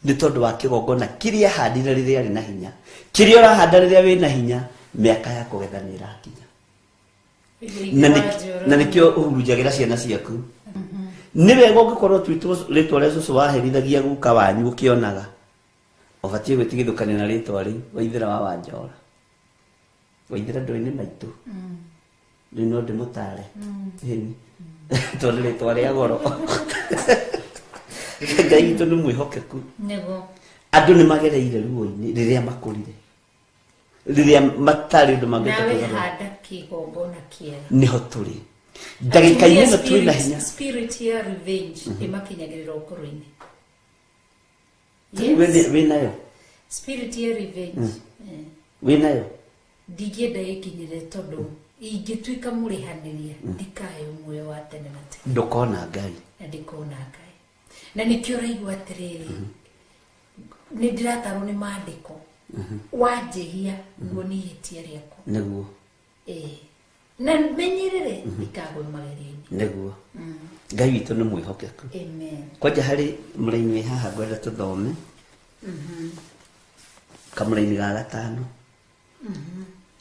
nĩ tondũ wa kĩgongona kĩrĩa ahandire rĩrĩa arĩ na hinya. Kĩrĩa ũrahanda rĩrĩa wĩ na hinya, mĩaka ya kũgetha nĩ ĩrakinya. Na nĩkĩo ũhurunjagĩra ciana ciaku. Nĩ wega ũngĩkorwo twĩtwo rĩtwa rĩa cũcũ waherithagia guka wanyu ũkĩonaga, ũbatiĩ gwĩtigithũkania na rĩtwa rĩu. Waithĩra wa Wanjora, Waithĩra ndũĩ-inĩ maitũ rĩu no ndĩmũtare tondũ rĩtwa rĩa goro. Ngai witũ nĩ mwĩhokeku. Andũ nĩ magereire ruo-inĩ rĩrĩa makũrire, rĩrĩa matarĩ ũndũ nĩho tũrĩ. Ndagĩka-inĩ ĩno twĩ na hinya. Spirit ya revenge ĩmakinyagĩrĩra ũkũrũ-inĩ. Wĩ nayo spirit ya revenge wĩ nayo. Ndingĩenda ĩkinyĩre tondũ ingĩtuĩka mũrĩhanĩria ndikahe muoyo wa tene na tene. Ndũkona Ngai na ndikona Ngai, na nĩkĩo ũraigua atĩrĩrĩ, nĩ ndĩratarwo nĩ maandĩko wanjĩhia nguo nĩ ihĩtia rĩakwa nĩguo na menyerere ndikagwe magerio-inĩ nĩguo. Ngai witũ nĩ mwĩhokeku. Amen. Kwanja harĩ mũraini haha ngwenda tũthome kamũraini ga gatano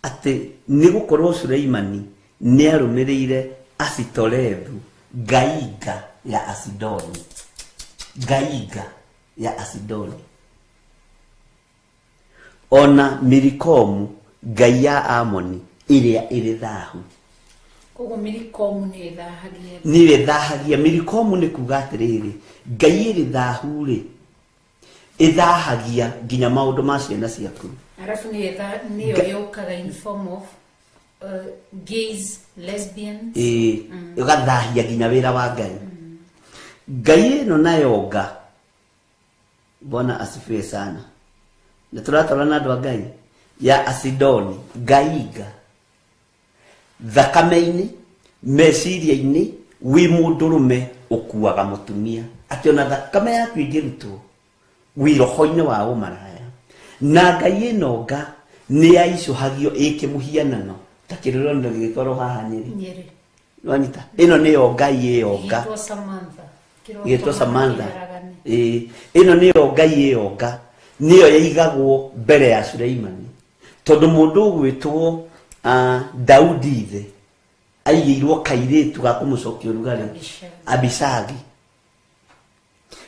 atĩ nĩ gũkorwo Suleimani nĩ arũmĩrĩire Asitorethu, ngaiga ya Asidoni, ngaiga ya Asidoni, ona Milikomu ngai ya Amoni ĩrĩa ĩrĩ thahu. Koguo Milikomu nĩ thahagia. Nĩ thahagia. Milikomu nĩ kuga atĩrĩrĩ, ngai ĩrĩ thahu rĩ ĩthahagia nginya maũndũ ma ciana ciaku. Arafu nĩyo yokaga in form of gays, lesbians. Ĩgathahia nginya wĩra wa Ngai. Ngai ĩno nayo nga Bwana asifiwe sana. Na tũratwara na andũ a Ngai ya Asidoni, ngaiga thakame-inĩ, meciria-inĩ, wĩ mũndũrũme ũkuaga mũtumia, atĩ ona thakame yaku ĩngĩrutwo wĩ roho-inĩ wa ũmaraya. Na Ngai ĩno nga nĩ yaicũhagio ĩkĩmũhianano ta kĩrĩro gĩgĩkorwo haha Nyeri. Wanita ĩno nĩyo Ngai ĩyo nga gĩtwo Samantha. Ĩno nĩyo Ngai ĩyo nga nĩyo yaigagwo mbere ya Suleimani, tondũ mũndũ ũgwĩtwo Daudi ithe aigĩirwo kairĩtu ga kũmũcokia ũrugarĩ, Abishagi.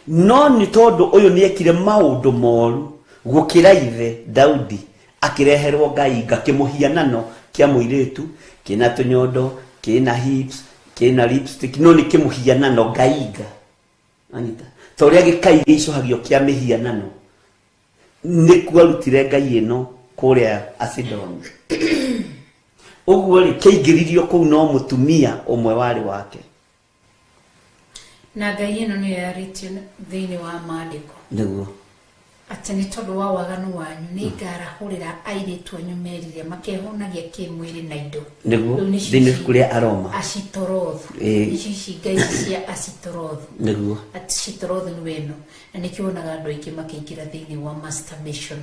No nĩ tondũ ũyũ nĩ ekire maũndũ moru gũkĩra ithe Daudi, akĩreherwo Ngai ngakĩmũhianano kĩa mũirĩtu kĩna tũnyondo, kĩna hips, kĩna lipstick, no nĩ kĩmũhianano ngaiga. Anita ta ũrĩa gĩkai gĩicũhagio kĩa mĩhianano, nĩkuo arutire Ngai ĩno kũrĩa Asidoni. Ũguo rĩ kĩaingĩririo kũu no mũtumia ũmwe warĩ wake. Na Ngai ĩno nĩyo yarĩtio thĩinĩ wa maandĩko nĩguo atĩ nĩ tondũ wa waganu wanyu nĩ ngarahũrĩra airĩtu anyu merire makehonagia kĩmwĩrĩ na indo. Nĩguo thĩinĩ kũrĩa Aroma Ashitorothu, ici ngai cia Ashitorothu. Nĩguo Ashitorothu nĩ weno, na nĩkĩo wonaga andũ aingĩ makĩingĩra thĩinĩ wa masturbation.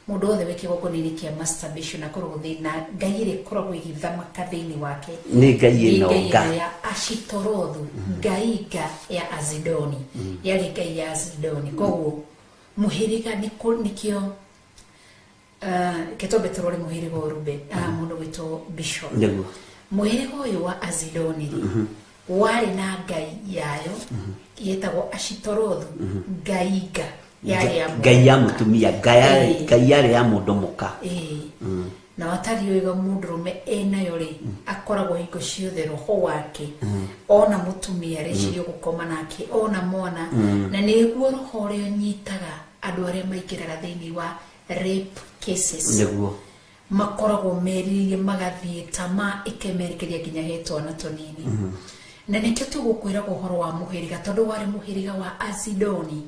Mũndũ wothe wĩ kĩgongona-inĩ kĩa masturbation akoragwo thĩna ngai ĩrĩa ĩkoragwo ĩgĩthamaka thĩinĩ wake nĩ ngai ĩno nga ya Ashitorothu, ngaiga ya Asidoni, yarĩ ngai ya Asidoni. Koguo muhiriga nikio ketobe torole muhiriga wa Rube mũndũ wĩtwo Bishop. Nĩguo muhiriga ũyũ wa Asidoni warĩ na ngai yayo yetagwo Ashitorothu, ngaiga ngai ya mũtumia, ngai yarĩ ya mũndũ mũka. na watari wega mundurume enayo ri akoragwo hingo ciothe roho wake ona mutumia recirio gukoma nake ona mwana na niguo roho rio nyitaga andu aria maingiraga thiini wa rape cases niguo makoragwo meririe magathie tama ikemerekeria nginya hetwana tonini na nikio tugukwira uhoro wa muhiriga tondu wari muhiriga wa Azidoni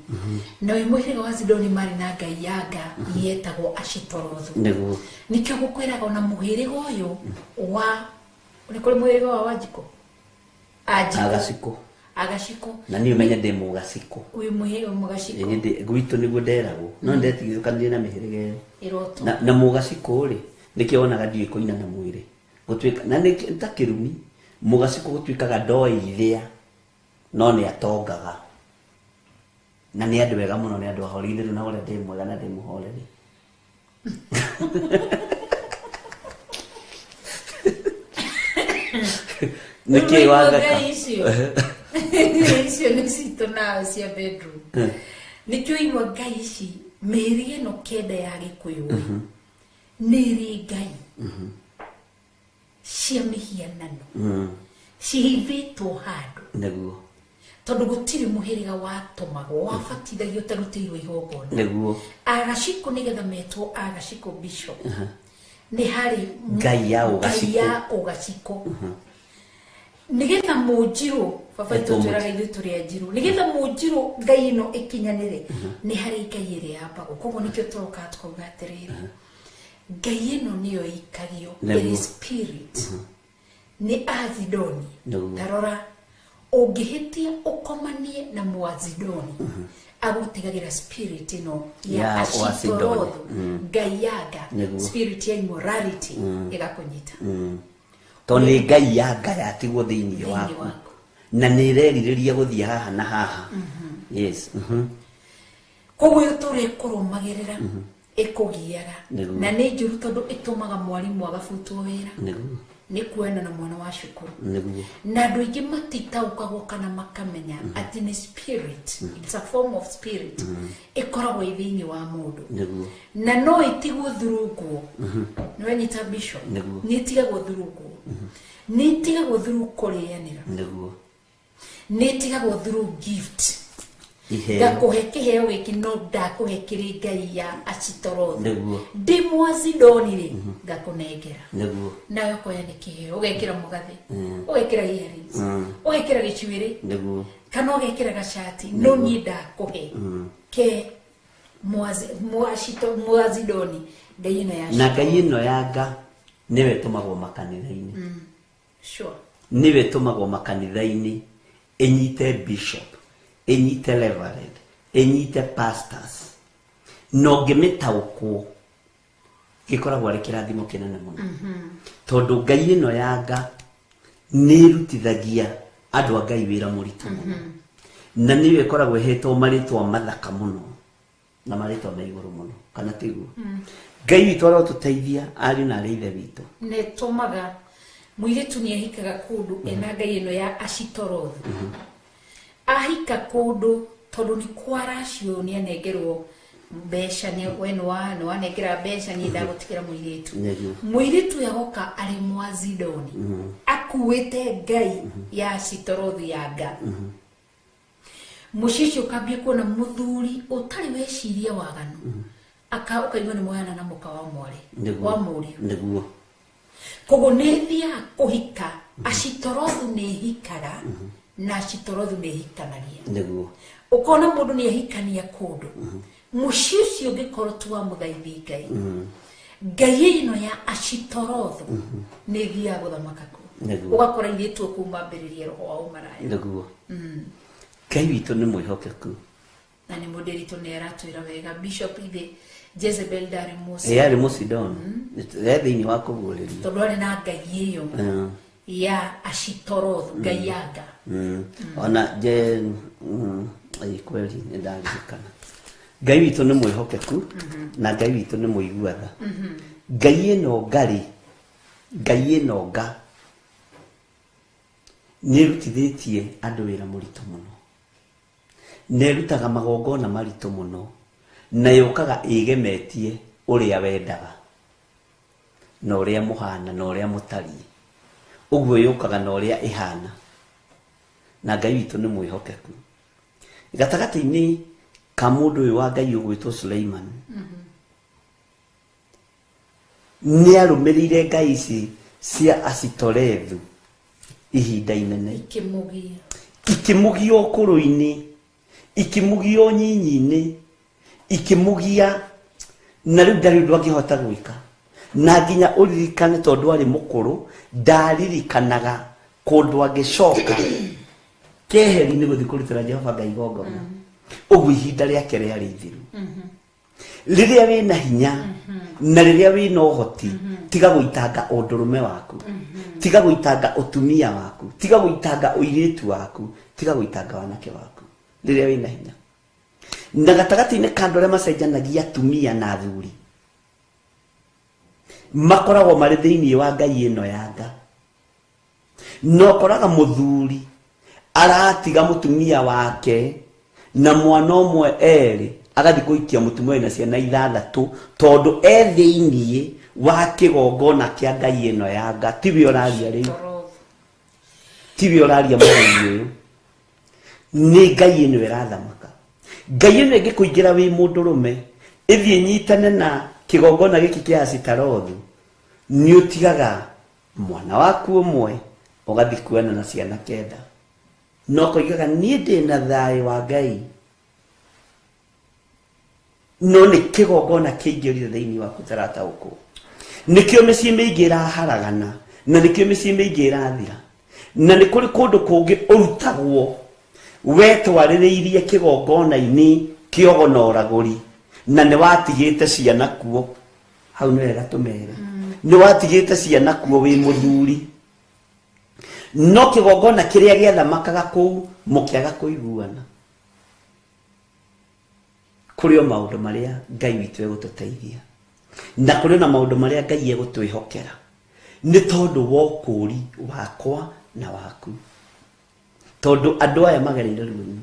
na we muhiriga wa Azidoni mari na ngai yanga yetagwo Ashitorothu niguo nikio gukwira ona muhiriga uyu wa ni kuri muhiriga wa Wajiko agashiko na ni umenya de mugashiko uyu muhiriga mugashiko ni de gwitu niguo nderago no ndetigithukanie na mihiriga iroto na mugashiko ri nikio onaga ndie koina na mwire gutwika na ni takirumi mugashiko gutwikaga ndoi ithia no ni atongaga na ni andu wega muno ni andu ahorire na ore de mwega na de muhorere niki wagaka icio ni cito na cia bedroom nikio imwe ngai ici meri eno kenda ya Gikuyu niri ngai cia mihianano cihithitwo handu niguo tondu gutiri muhiriga watumagwo wabatithagio tarutirwo igongona niguo agashiko nigetha metwo agashiko bishop ni hari ngai ya ugashiko nigetha mujiro baba itutwiraga ithu turi ajiru nigetha mujiro ngai ino ikinyanire ni hari ngai iri yabago koguo nikio turoka twauga atiriri ngai ino niyo ikagio iri spirit ni Azidoni tarora ungihitia ukomanie na Muazidoni agutigagira spirit ino ya Ashitorothu ngai yaga spirit ya immorality igakunyita toni ngai yaga yatigwo thiini waku na ni reririria guthia haha na haha yes koguo turi kurumagirira ikugiaga na ni njuru tondu itumaga mwarimu agabutwo wira ni kuenda na mwana wa cukuru na andu aingi matitaukagwo kana makamenya ati ni spirit it's a form of spirit ikoragwo thiini wa mundu na no itigwo thurungwo no nyita bishop ni itigagwo thurungwo ni itigagwo thuru kurianira ni itigagwo thuru gift gakuhe kiheo giki no ndakuhekiri ngai ya Ashitorothu ndi Muazidoni ri gakunengera nayo koya ni kiheo ugekira mugathi ugekira earrings ugekira gichwiri kana ugekira gashati no ni ndakuhe ke Muazidoni ngai na ya na ngai ino yanga niwe tumagwo makanitha-ini sure niwe tumagwo makanitha-ini enyite bishop enyite reverend enyite pastors no ngimitaukwo gikoragwo ari kirathimo kinene muno tondu ngai ino yanga nirutithagia andu a ngai wira muritu muno na niwe koragwo hetwo maritwa mathaka muno na maritwa ma iguru muno kana tiguo ngai witu arotuteithia ari na ari ithe witu ne tumaga muiritu ni ahikaga kundu ena ngai ino ya Ashitorothu ahika kundu tondu ni kwaracio ni anengerwo mbeca ni wenu no anengera mbeca ni ndagutikira muiritu yagoka ari Muazidoni akuwete ngai ya Ashitorothu yanga mushicio kabia kuona muthuri utari weciria waganu ukaigwa ni mwana na muka wa mwari wa muri niguo kogo nethia kuhika Ashitorothu ni hikaga na Ashitorothu ni hikanagia niguo ukona mundu ni hikania kundu mushicio ngikorwo tuwa muthaithi ngai ngai ino ya Ashitorothu ni thia guthamaka ku ugakora iritu kuma mbiriria roho wa umaraya niguo ngai witu ni mwihokeku na ni mudiritu ni aratwira wega bishop ithe Jezebel dari Musa yari Musidoni thiini wa kuguriria tondu ari na ngai iyo ya Ashitorothu ngai yanga ona je ai kweli ndagikana ngai witu ni mwihokeku na ngai witu ni muiguatha ngai ino nga nirutithitie andu wira muritu muno nerutaga magongona maritu muno na yukaga igemetie uria wendaga na uria muhana na uria mutari uguo yukaga na uria ihana na Ngai witu ni mwihokeku gatagati-ini ka mundu uyu wa Ngai ugwitwo Suleiman ni arumirire ngai ici cia Asitorethu ihinda inene ikimugia ukuru-ini ikimugia nyinyi-ini ikimugia na riu ndari undu angihota gwika na nginya uririkane tondu ari mukuru ndaririkanaga kundu agicoka keheri ni guthi kurutira Jehova Ngai igongona uguo ihinda riake riari ithiru riria wina hinya na riria wina uhoti tiga guitanga undurume waku tiga guitanga utumia waku tiga guitanga uiritu waku tiga guitanga wanake waku riria wina hinya na gatagati-ini kandu aria macenjanagia atumia na athuri makoragwo mari thiini wa ngai ino yanga no koraga muthuri aratiga mutumia wake na mwana umwe eri agathi kuikia mutumia na ciana 6 tondu thiini wa kigongona kia ngai ino yanga tibi oraria riu tibi oraria muthuri ni ngai ino irathamaka ngai ino ingikuingira wi mundurume ithie nyitane na kigongona giki kia Asitarothu ni utigaga mwana waku umwe ugathi kuana na ciana 9 no koigaga ni ndina thayo wa Ngai no ni kigongona kiingirire thiini wa kutarata uku nikio micii miingi iraharagana na nikio micii miingi irathira na ni kuri kundu kungi urutagwo wetwaririirie kigongona-ini kiogo na uraguri na ni watigite ciana kuo hau ni wega tumere ni watigite ciana kuo wi muthuri no kigongona kiria giathamakaga kuu mukiaga kuiguana kurio maundu maria Ngai witu egututeithia na kurio na maundu maria Ngai egutwihokera ni tondu wa ukuri wakwa na waku tondu andu aya magereire runi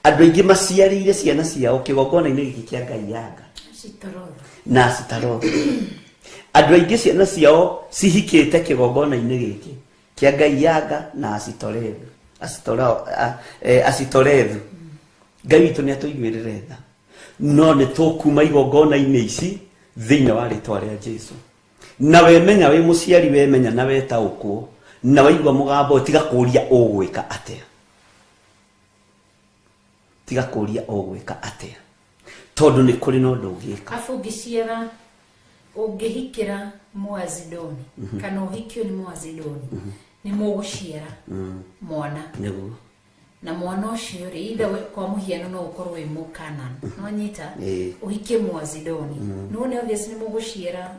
andu aingi maciarire ciana ciao kigongona-ini giki kia Ngai yanga na Asitarothu andu aingi ciana ciao cihikite kigongona-ini giki kia Ngai yanga na Asitorethu Ngai witu ni atuiguirire tha no ni tukuma igongona-ini ici thiini wa ritwa ria Jesu na wemenya wi muciari wemenya na wetaukwo na waigua mugambo tiga kuria ugwika atia tiga kuria ugwika atia tondu ni kuri no ndugika afungiciara ungihikira Mwazidoni kana uhikio ni Mwazidoni ni muguciara mwana niguo na mwana ucio ri ida kwa muhiano no ukorwo wi Mukana no nyita uhikie Mwazidoni no ne obviously ni muguciara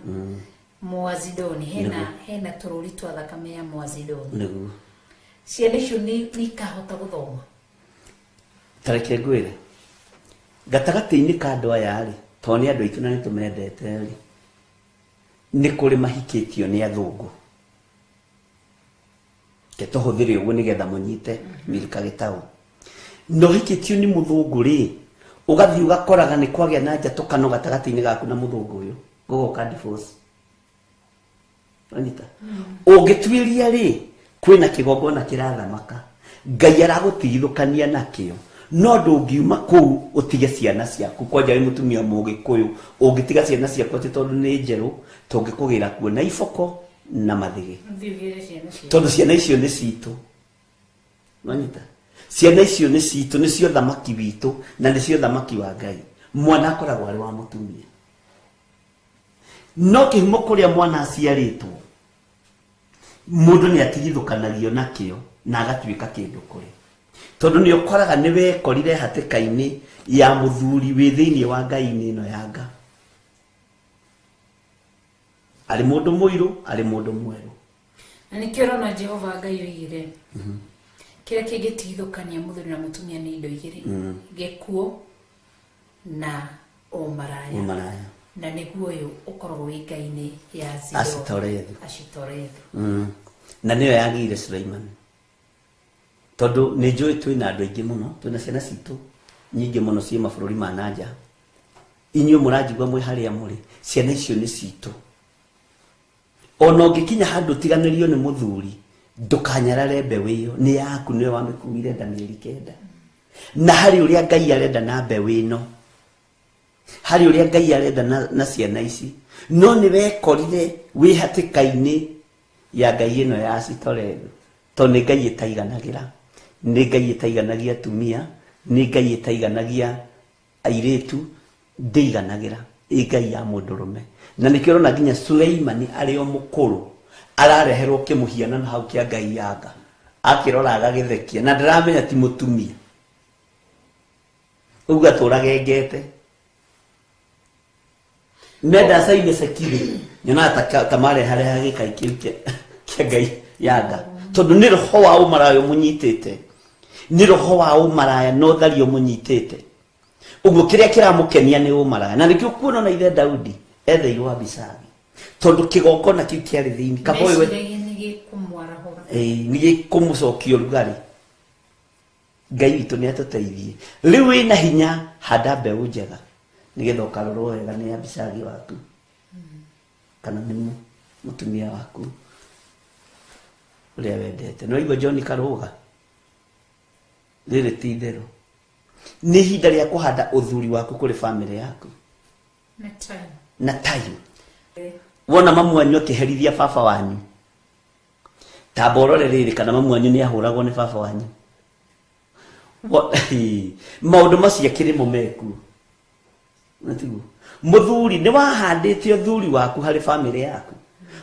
Mwazidoni hena tururi twa thakame ya Mwazidoni niguo ciana icio ni kahota guthoma tareke ngwire gatagati-ini ka andu aya ri to ni andu aitu na ni tumendete ri ni kuri mahikitio ni athungu ke tuhuthire uguo nigetha munyite Milka Gitau no hikitio ni muthungu ri ugathi ugakoraga ni kwagia na njatukano gatagati-ini gaku na muthungu uyu gugoka divorce anita ugitwiria ri kwina kigongona kirathamaka Ngai aragutigithukania nakio no ndungiuma kuu utige ciana ciaku kwanja wi mutumia Mugikuyu ungitiga ciana ciaku ati tondu ni njeru tungikugira kuo na iboko na mathigi tondu ciana icio ni citu manyita ciana icio ni citu ni cio thamaki witu na ni cio thamaki wa Ngai mwana akoragwo ari wa mutumia no kihumo kuria mwana aciaritwo mundu ni atigithukanagio nakio na agatwika kindu kuri tondu ni ukoraga ni wekorire hatikaini ya muthuri wi thiini wa Ngai ino yanga ari mundu muiru ari mundu mweru na nikio na Jehova Ngai oigire kira kigitithukania muthuri na mutumia ni indo igiri gekuo na umaraya na niguo uyu ukoragwo wi Ngai-ini ya Asitorethu na niyo yagire Suleiman tondu ni njui twina andu aingi muno twina ciana citu nyingi muno cie mabururi ma nanja inyu muranjigwa mwi haria muri ciana icio ni citu Ono ngikinya handu tiganirio ni muthuri ndukanyarare mbeũ iyo ni yaku niwe wamikuire nda mieri kenda. Na hari uria Ngai arenda na mbeũ ino, hari uria Ngai arenda na ciana ici, no ni wekorire wi hatikaini ya Ngai ino ya Citorethu. To ni Ngai itaiganagira, ni Ngai itaiganagia tumia, ni Ngai itaiganagia airetu, ndeiganagira Ngai ya mundurume. Na nikiro na nginya Suleimani ari o mukuru arareherwo kimuhiana na hau kia Ngai yanga akirora agagithekia na ndiramenya ti mutumia uga turagengete nenda saine sekiri nyona tamare hare hage kaikirike kia Ngai yanga tondu ni roho wa umarayo munyitete, ni roho wa umaraya no thario munyitete. Uguo kiria kiramukenia ni umaraya na nikio kuona na ithe Daudi etheirwo Abisagi tondu kigongona kiu kiari thiini kaboiwe ni kumucokio rugari. Ngai witu ni atuteithie riu ina hinya handa mbeũ njega nigetha ukarorwo wega ni Abisagi waku kana ni mutumia waku uria wendete. No igua John Karuga riri ti itherũ ni ihinda ria kuhanda uthuri waku kuri family yaku na time. Wona mamu wanyu akiherithia baba wanyu taborore riri kana mamu wanyu ni ahuragwo ni baba wanyu maundu macio kirimo meku natigu muthuri ni wahandite uthuri waku hari family yaku,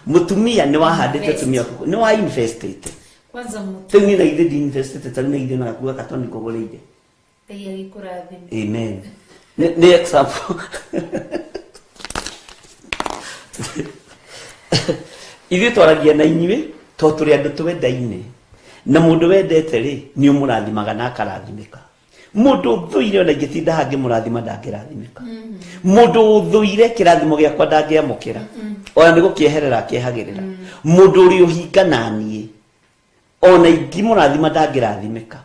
mutumia ni wahandite utumia waku ni wa invested kwanza mutu tengi na ide invested tani ide na kuwa katoni kogolide pia ikurathi. Amen. Ne example ithuĩ twaragia na inyuĩ to tũrĩ andũ twendaine na mũndũ wendete rĩ nĩ ũmũrathimaga na akarathimĩka. Mũndũ ũthũire ona ingĩtinda hangĩ mũrathima ndangĩrathimĩka. Mũndũ ũthũire kĩrathimo gĩakwa ndangĩamũkĩra ona nĩ gũkĩeherera akĩehagĩrĩra. Mũndũ ũrĩ ũhinga na niĩ ona ingĩmũrathima ndangĩrathimĩka,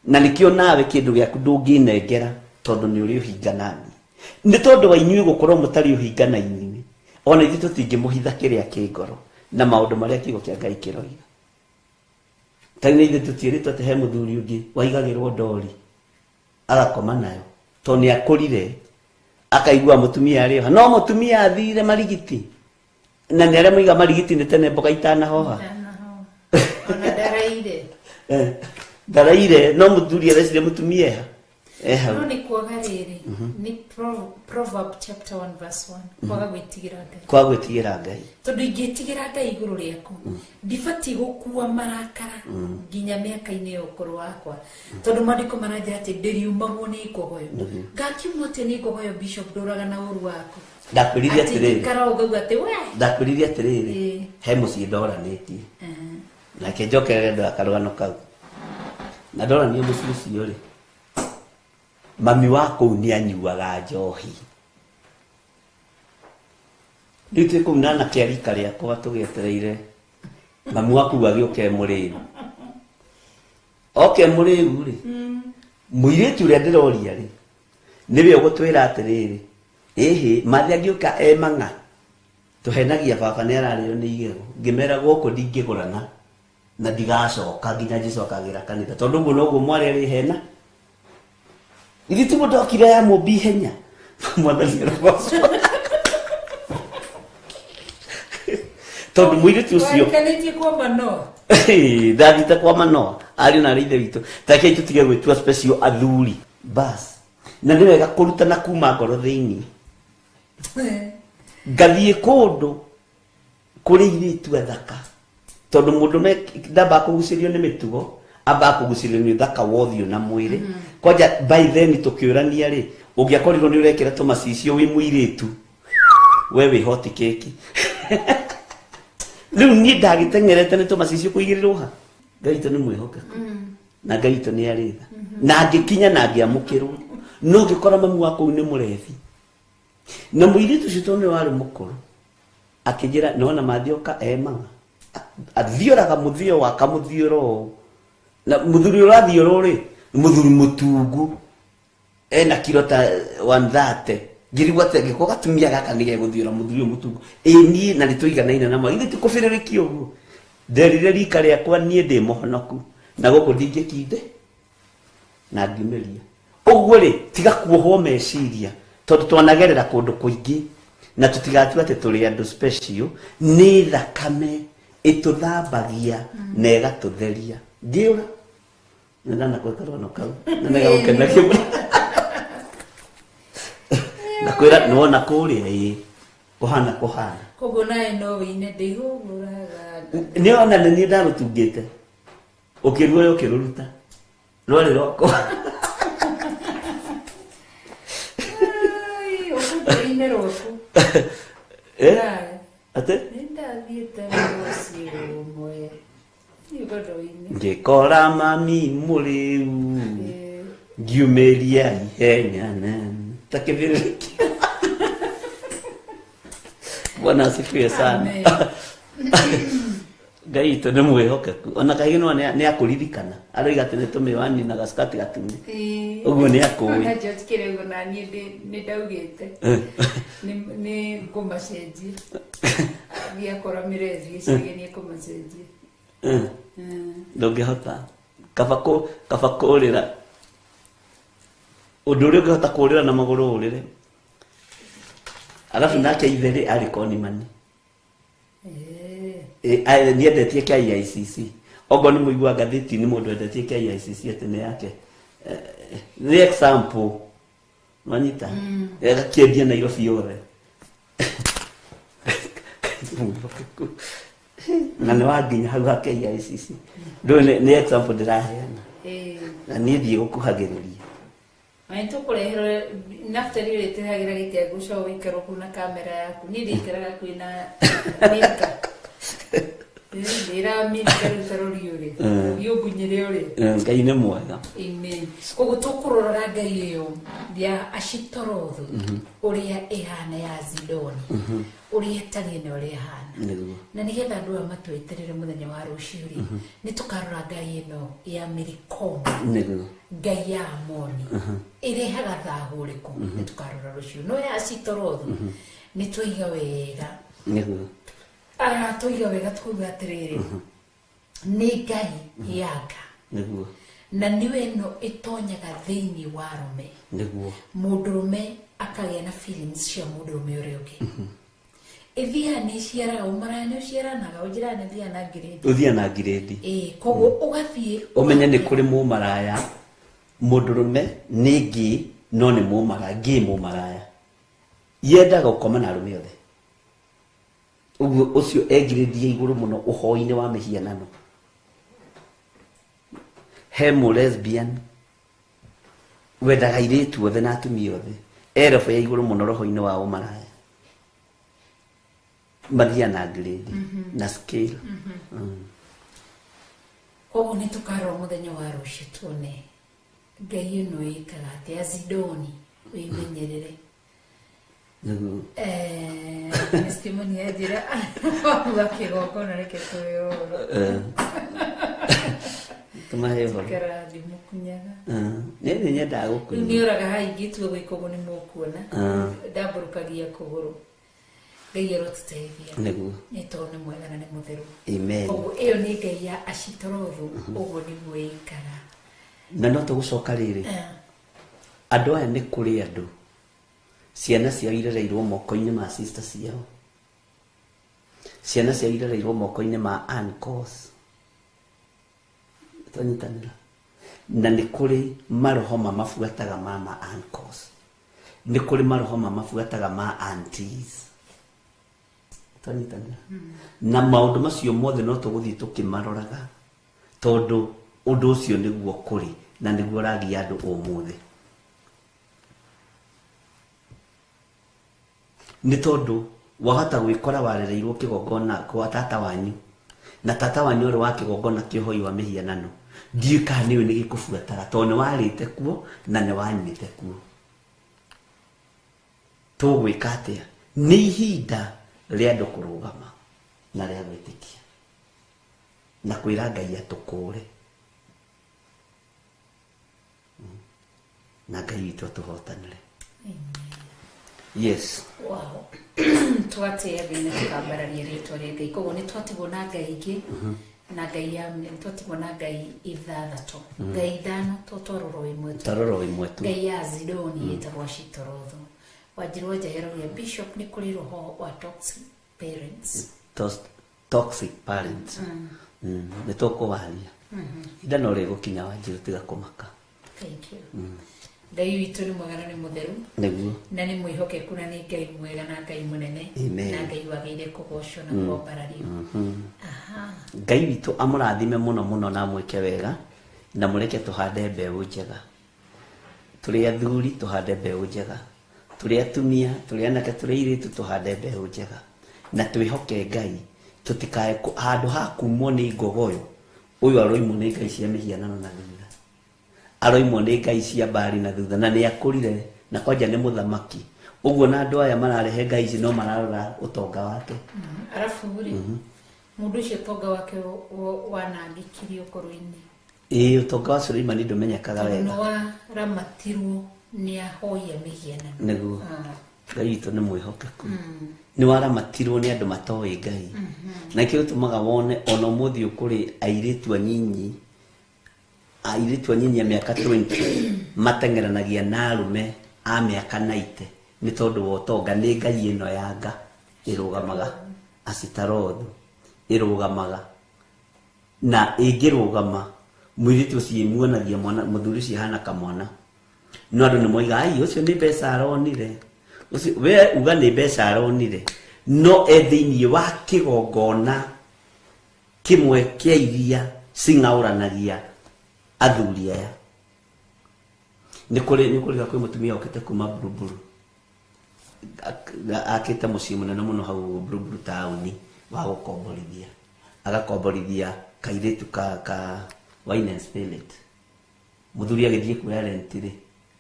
na nĩkĩo nawe kĩndũ gĩaku ndũngĩnengera tondũ nĩ ũrĩ ũhinga na niĩ. Nĩ tondũ wa inyuĩ gũkorwo mũtarĩ ũhinga na inyuĩ ona ithuĩ tũtingĩmũhitha kĩrĩa kĩ ngoro na maũndũ marĩa kiugo kĩa Ngai kĩroiga. Tani ithuĩ tũtiĩrĩtwo atĩ he mũthuri ũngĩ waigagĩrwo ndori agakoma nayo to nĩ akũrire akaigua mũtumia arĩ ho. No mũtumia athire marigiti na nĩ arĩa moiga marigiti nĩ tene mboga itanahoha Ona daraire daraire no mũthuri arecire mũtumia eha no ni kuaga riri ni Proverb chapter 1 verse 1 kwaga gwĩtigĩra Ngai, kwa gwĩtigĩra Ngai. tondu ingĩtigĩra Ngai igũrũ rĩaku ndibati gũkua marakara nginya mĩaka-inĩ ya ũkũrũ wakwa tondu maandĩko maranjĩra atĩ ndĩriumagwo nĩ ngogoyo. Ngakiumwo atĩ nĩ ngogoyo Bishop ndũraga na ũru waku ndakwĩrithia atĩrĩrĩ karauga atĩ we ndakwĩrithia atĩrĩrĩ he mũciĩ ndoranĩtie nake njokerere ndo akarũgano kau na ndoranio mũciĩ ũcio rĩ mami wako nĩ anyuaga njohi. Rĩu twĩkũmana na kĩarika rĩakwa tũgĩetereire mami waku agĩũke mũrĩu oke mũrĩu rĩ mũirĩtu ũrĩa ndĩroria rĩ nĩwe ũgũtwĩra atĩrĩrĩ ĩhĩ mathi angĩũka emang'a tũhenagia baba nĩ ararĩo nĩ igego ngĩmera gũkũ ndingĩgũrana na ndigacoka nginya Jesũ akagĩra kanitha tondũ ũguo noguo mwarĩ arĩ hena ithi tu mũndũ okire ya mũmbi henya mwathani roho tondũ mũirĩtu ũcio kanĩtie kwa Manoa ndathite kwa Manoa arĩ na ithe witũ take tũtige gwĩtua special athuri bas na nĩ wega kũrutana kuma ngoro thĩinĩ. Ngathiĩ kũndũ kũrĩ irĩtu athaka tondũ mũndũ ndamba kũgucĩrio nĩ mĩtugo amba kũgucĩrio nĩ ũthaka wa ũthiũ na mwĩrĩ. Kwanja by then tũkĩũrania rĩ ũngĩakorirwo nĩ ũrekĩra tũmacicio wĩ mũirĩtu we wĩ hoti keki rĩu niĩ ndagĩteng'erete nĩ tũmacicio kũigĩrĩrwo ha. Ngai witũ nĩ mwĩhokeku na Ngai witũ nĩ arĩ tha na angĩkinya na angĩamũkĩrwo no ngĩkora mami wa kũu nĩ mũrebi na mũirĩtu ũcio tondũ nĩ warĩ mũkũrũ akĩnjĩra nona mathioka emang'a athiũraga mũthio wa kamũthiũro na mũthuri ũrathiũrwo rĩ mũthuri mũtungu ena kilo ta 130 ngirigwa tege ko gatumia gaka nige guthiura muthuri mutungu ni na nituiganaine na magithe tikubiririkia uguo nderire rika riakwa nie ndi mohonoku na guku ndingikinde na ngimeria uguo ri tiga kuohwo meciria tondu twanagerera kundu kuingi na tutigatua ati turi andu special ni thakame ituthambagia na igatutheria ngiura na kwekara no kau na nega gukena kimu na kwira nona kuria kuhana kogo nae no wine ndihuguraga ni ona ni ndarutungite ukirwo ukiruruta rwari roko ai okuine roku ate nenda vieta mosiro moe ni godoine ngikora mami muriu ngiumeria ihenya nene takibiriki Bwana asifiwe sana. Ngai to nä mwĩhokeku ona kaingĩ no nĩ akũririkana aroiga atĩ nĩ tũmĩwani na gaskati gatune ũguo nĩ akũĩ na George Kirego na niĩ nĩ ndaugĩte nĩ ngũmacenjia thiakora mĩrezi icagi nĩ ngũmacenjia ndũngĩhota kaba kũũrĩra ũndũ ũrĩa ũngĩhota kũũrĩra na magũrũ ũrĩre alafu nake itherĩ arĩ konimani niendetie KICC ogo nĩ mũigua ngathĩti nĩ mũndũ endetie KICC atĩ nĩ yake nĩ example wanyita kĩendia Nairobi yothe na nĩ wanginya hau ha KICC ndũĩ nĩ example ndĩraheana na niĩ thiĩ gũkuhagĩrĩria Ai tu kureherwo naftari rete hagira gite gusho wikaro kuna kamera yaku ni ndikaraga kwina mirka ndira mirka rutarori uri yugunyire uri ngai nĩ mwega amen kogo tukurora ngai yo ya ashitorotho uria ihana ya Zidoni uria tari ne uria hana na nigetha andu a matweterere muthenya wa ruciuri ni tukarora ngai ino ya Milcom ngai ya Amoni irehaga thahu riku ni tukarora ruciuri no ya Ashitorotho ni tuiga wega tuiga wega tukuga atiriri ni ngai yanga na niwe no itonyaga thiini wa rume niguo mundurume akagĩa na feelings cia mundurume ũrĩa ũngĩ ithia ni ciara umara ni ciara na ujira ni thia na grade uthia na grade kogo ugathie umenye ni kuri mumaraya mundurume ningi no ni mumara ngi mumaraya yendaga gukoma na rume othe uguo ucio grade ya iguru muno uhoine wa mihianano hemu lesbian wendaga iritu othe na atumia othe erefo ya iguru muno roho-ini wa umaraya mathia na grade na scale kogo ni tukaro muthenya wa rucio tuone ngai ino ikaga atia Zidoni wimenyerere testimony ya jira wakigoko na reke tuyo tumaheho kara dimukunyaga nene nyenda gukunya ni oraga haingi tuwe gwikogo ni mukuona ndaburukagia kuguru ngai arotutethia niguo ni tone mwega na ni mutheru amen kogo iyo ni ngai ya Ashitorotho uguo ni mwikara na no tugucoka riri andu aya ni kuri andu ciana ciao irereirwo moko-ini ma sister ciao ciana ciao irereirwo moko-ini ma uncles tanyitanira na ni kuri maroho mafuataga mama uncles ni kuri maroho mafuataga ma aunties tanyitanira na maundu macio mothe no tuguthii tukimaroraga tondu undu ucio niguo kuri na niguo ragia andu umuthi ni tondu wahota gwikora warereirwo kigongona kwa tata wanyu na tata wanyu uri wa kigongona kihoi wa mihianano ndiika niwe ni gikufuataga tondu warite kuo na ni wanyite kuo tugwika atia ni ihinda ria andu kurugama na ria gwitikia na kwira ngai atukure na ngai witu atuhotanire Yes. Wow. Twatia thina tukambararia ritwa ria Ngai koguo ni twatigwo na Ngai ingi na Ngai ya ni twatigwo na Ngai ithathatũ Ngai ithano twarorwo imwe tu Ngai ya Zidoni yetagwo Ashitorothu Wanjiru Njaheroria Bishop ni kuri roho wa toxic parents ni tukuwaria ida no ri gukinya Wanjiru tiga kumaka. Thank you. Ngai witũ nĩ mwega na nĩ mũtheru nĩguo na nĩ mwĩhokeku na nĩ Ngai mwega na Ngai mũnene na Ngai wagĩrĩire kũgocwo na kuombarario. Ngai witũ amũrathime mũno mũno na mwĩke wega na mũreke tũhande mbeũ njega. Tũrĩ athuri tũhande mbeũ njega, tũrĩ atumia, tũrĩ anake, tũrĩ airĩtu tũhande mbeũ njega na twĩhoke Ngai tũtikae handũ ha kumwo nĩ ngogoyo ũyũ aroimwo nĩ ngai cia mĩhianano na thutha, aroimwo nĩ ngai cia mbari na thutha, na nĩ akũrire na kwanja nĩ mũthamaki. Ũguo na andũ aya mararehe ngai ici no mararora ũtonga wake. Arafu buri mũndũ ũcio ũtonga wake wanangikirio ũkũrũ-inĩ. Ũtonga wa Suleimani ndũmenyekaga wega. No waramatirwo nĩ ahoia mĩhianano. Nĩguo Ngai witũ nĩ mwĩhokeku. Nĩ waramatirwo nĩ andũ matoĩ Ngai. Na kĩo tũmaga wone ona ũmũthĩ ũkũrĩ airĩtu anyinyi a mĩaka 20 mateng'eranagia na arũme a mĩaka 90 nĩ tondũ wa ũtonga. Nĩ ngai ĩno ya nga ĩrũgamaga, Ashitorothu ĩrũgamaga, na ĩngĩrũgama mũirĩtu ũcio muonagia mwana mũthuri ũcio hana kamwana, no andũ nĩ moiga ai ũcio nĩ mbeca aronire, ũcio we uga nĩ mbeca aronire, no thĩinĩ wa kĩgongona kĩmwe kĩa iria cing'aũranagia athuri aya. Nĩ kũrĩ kwĩ mũtumia okĩte kuma Buruburu akĩte mũciĩ mũnene mũno hau Buruburu taũni wa gũkomborithia, agakomborithia kairĩtu ka wine and spirit. Mũthuri agĩthiĩ kuoya rent-rĩ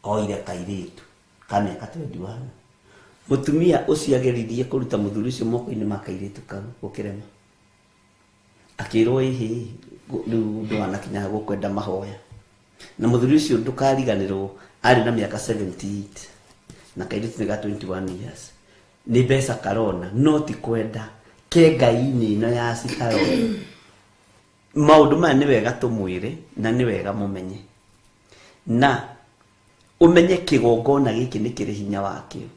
oire kairĩtu ka mĩaka 21. Mũtumia ũcio ageririe kũruta mũthuri ũcio moko-inĩ ma kairĩtu kau gũkĩrema, akĩrwo ĩhĩ rĩu ndwanakinya gũkwenda mahoya. Na mũthuri ũcio ndũkariganĩrwo arĩ na mĩaka 78 na kairĩtu nĩ ga 21 years. Nĩ mbeca karona no ti kwenda ke ngai-inĩ ĩno ya Ashitorothu. Maũndũ maya nĩ wega tũmwĩre na nĩ wega mũmenye, na ũmenye kĩgongona gĩkĩ nĩ kĩrĩ hinya wakĩo,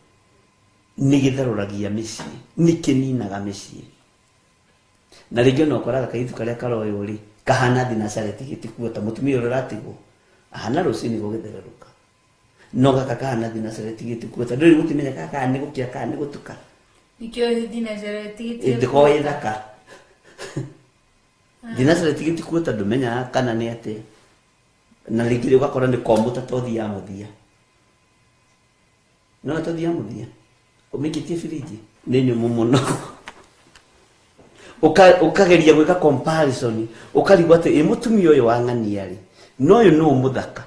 nĩ gĩtherũragia mĩciĩ, nĩ kĩninaga mĩciĩ. Na rĩngĩ no ũkoraga kairĩtu karĩa karoywo rĩ kahana Nazareti gĩtikuota, mũtumia ũrĩa ũratigwo ahana rũciinĩ gũgĩtherũka, no gaka kahana Nazareti gĩtikuota. Ndũrĩ gũkĩmenya kaka nĩ gũkĩa kana nĩ gũtuka, nikĩo Nazareti gĩtikuota thaka Nazareti gĩtikuota ndũmenya kana nĩ atĩ. Na rĩngĩ ũgakora nĩ komũta tũthia mũthia, no tũthia mũthia ũmĩkĩtie firiji nĩ nyũmũ mũno. Ũkageria gwĩka comparison, ũkarigwo atĩ mũtumia ũyũ wa ng'ania rĩ no ũyũ nĩ mũthaka.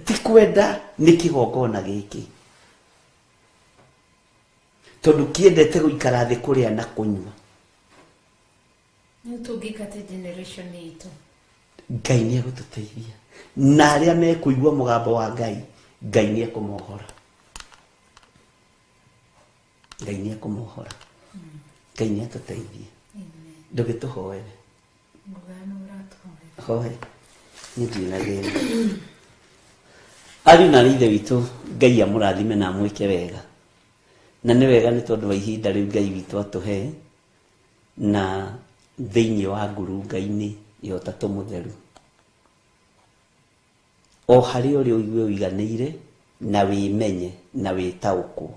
Ti kwenda nĩ kĩgongona gĩkĩ, tondũ kĩendete gũikara thĩ kũrĩa na kũnyua. Nĩ tũngĩkate generation itũ. Ngai nĩ egũtũteithia, na arĩa mekũigua mũgambo wa Ngai, Ngai nĩ ekũmohora. Ngai nĩ ekũmohora, Ngai nĩ atũteithie. Ndũgĩtũhoere hoe nĩ ndina thĩna. Ariũ na ithe witũ, Ngai amũrathime na mwĩke wega, na nĩ wega nĩ tondũ wa ihinda rĩu Ngai witũ atũhe, na thĩinĩ wa ngurunga-inĩ ya Ũtatũ Mũtheru o harĩa ũrĩ ũigue ũiganĩire na wĩmenye na wĩtaũkwo.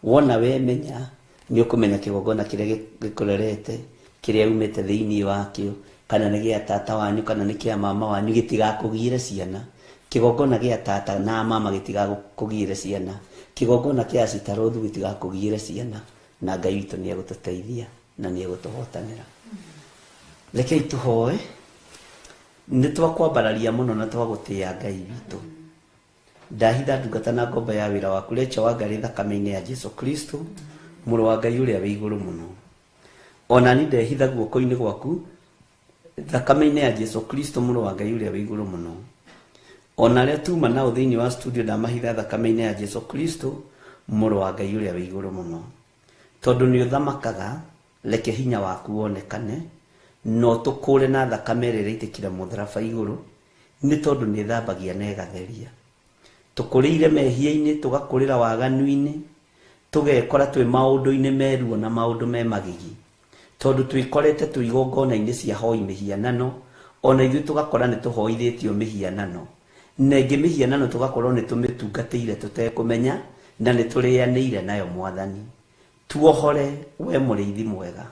Wona wemenya nĩ ũkũmenya kĩgongona kĩrĩa gĩkũrerete, kĩrĩa umĩte thĩinĩ wakĩo, kana nĩ gĩa tata wanyu kana nĩ kĩa mama wanyu, gĩtigakũgiire ciana. Kĩgongona gĩa tata na mama gĩtigakũgiire ciana, kĩgongona kĩa Ashitorothu gĩtigakũgiire ciana, na Ngai witũ nĩ egũtũteithia na nĩ egũtũhotanĩra. Rekei tũhoe. Nĩ twakwambararia mũno na twagũtĩĩa Ngai witũ. Ndahitha ndungata na ngombo ya wĩra waku Rachel Wangarĩ thakame-inĩ ya Jesu Kristo, mũrũ wa Ngai ũrĩa wĩ igũrũ mũno. Ona ni ndehitha guoko-inĩ gwaku thakame-inĩ ya Jesu Kristo, mũrũ wa Ngai ũrĩa wĩ igũrũ mũno. ona rĩa tuma nao thĩinĩ wa studio ndamahitha thakame-inĩ ya Jesu Kristo mũrũ wa Ngai ũrĩa wĩ igũrũ mũno, tondũ nĩ ũthamakaga, reke hinya waku wonekane, no tũkũre na thakame ĩrĩa ĩitĩkire mũtharaba igũrũ, nĩ tondũ nĩ thambagia na ĩgatheria. Tũkũrĩire mehia-inĩ, tũgakũrĩra waganu-inĩ, tũgekora twĩ maũndũ-inĩ meruo na maũndũ me magigi, tondũ twĩkorete twĩ igongona-inĩ cia hoi mĩhianano, ona ithuĩ tũgakora nĩ tũhoithĩtio mĩhianano, na ĩngĩ mĩhianano tũgakorwo nĩ tũmĩtungatĩire tũtekũmenya, na nĩ tũrĩanĩire nayo Mwathani. Tuohore we mũrĩithi mwega,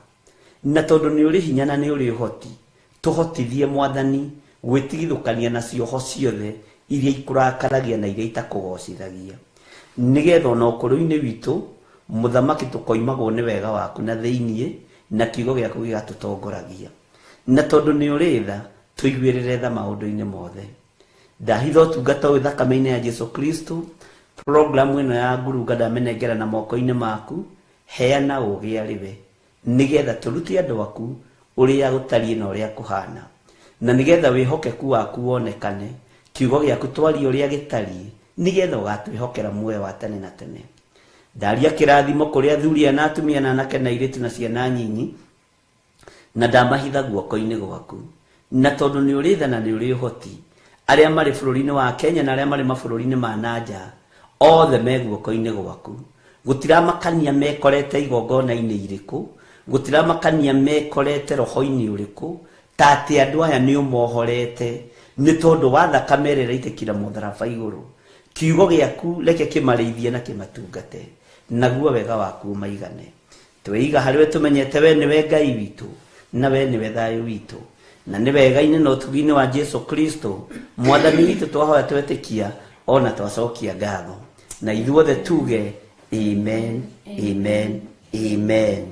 na tondũ nĩ ũrĩ hinya na nĩ ũrĩ ũhoti, tũhotithie Mwathani gwĩtigithũkania na cioho ciothe iria ikũrakaragia na iria itakũgocithagia, nĩgetha ona ũkũrũ-inĩ witũ mũthamaki tũkoimagwo nĩ wega waku na thĩiniĩ, na kiugo gĩaku gĩgatũtongoragia, na tondũ nĩ ũrĩ tha, tũiguĩrĩre tha maũndũ-inĩ mothe. Ndahitha ũtungata ũyũ thakame-inĩ ya Jesu Kristo, programu ĩno ya ngurunga ndamenengera na moko-inĩ maku, heana ũgĩ arĩwe, nĩgetha tũrute andũ aku ũrĩa gũtariĩ na ũrĩa kũhana, na nĩgetha wĩhokeku waku wonekane, kiugo gĩaku twarie ũrĩa gĩtariĩ, nĩgetha ũgatwĩhokera muoyo wa tene na tene. Ndaria kĩrathimo kũrĩ athuri na atumia na anake na airĩtu na ciana nyinyi, na ndamahitha guoko-inĩ gwaku, na tondũ nĩ ũrĩ tha na nĩ ũrĩ ũhoti, arĩa marĩ bũrũri-inĩ wa Kenya na arĩa marĩ mabũrũri-inĩ ma nanja, othe me guoko-inĩ gwaku. Gũtiramakania mekorete igongona-inĩ irĩkũ, gũtiramakania mekorete roho-inĩ ũrĩkũ, ta atĩ andũ aya nĩ ũmohorete, nĩ tondũ wa thakame ĩrĩa ĩitĩkire mũtharaba igũrũ. Kiugo gĩaku reke kĩmarĩithie na kĩmatungate, naguo wega waku maigane. Twĩiga harĩ we tũmenyete we nĩwe Ngai witũ, na we nĩwe thayũ witũ, na nĩ wega-inĩ na ũtugi-inĩ wa Jesu Kristo Mwathani witũ twahoya twetĩkia, ona twacokia ngatho, na ithuothe tuge amen, amen, amen.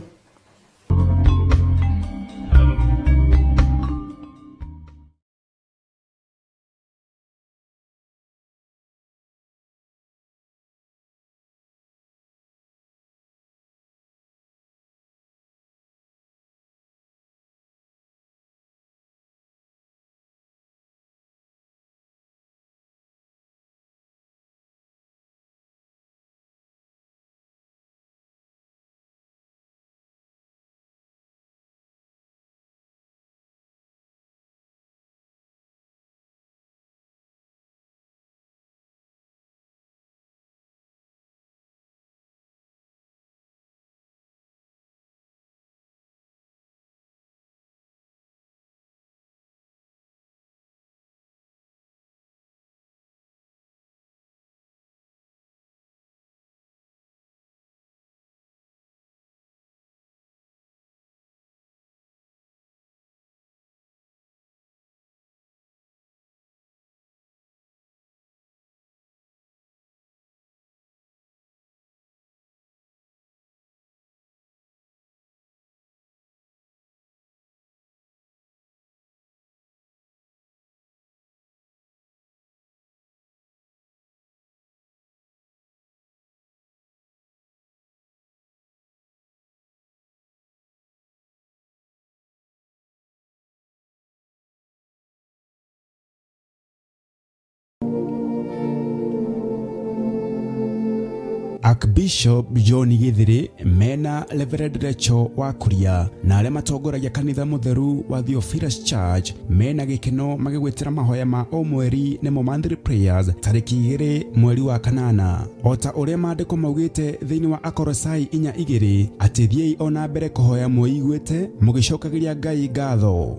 Archbishop John Githiri mena Reverend Rachel Wakuria na arĩa matongoragia kanitha mũtheru wa Theophilus Church mena gĩkeno magĩgwĩtĩra mahoya ma o mweri nĩmo monthly prayers tarĩki 2 mweri wa kanana. Ota ũrĩa maandĩko maugĩte thĩinĩ wa Akolosai 4:2 atĩ thiĩi ona mbere kũhoya mwĩiguĩte mũgĩcokagĩria Ngai ngatho.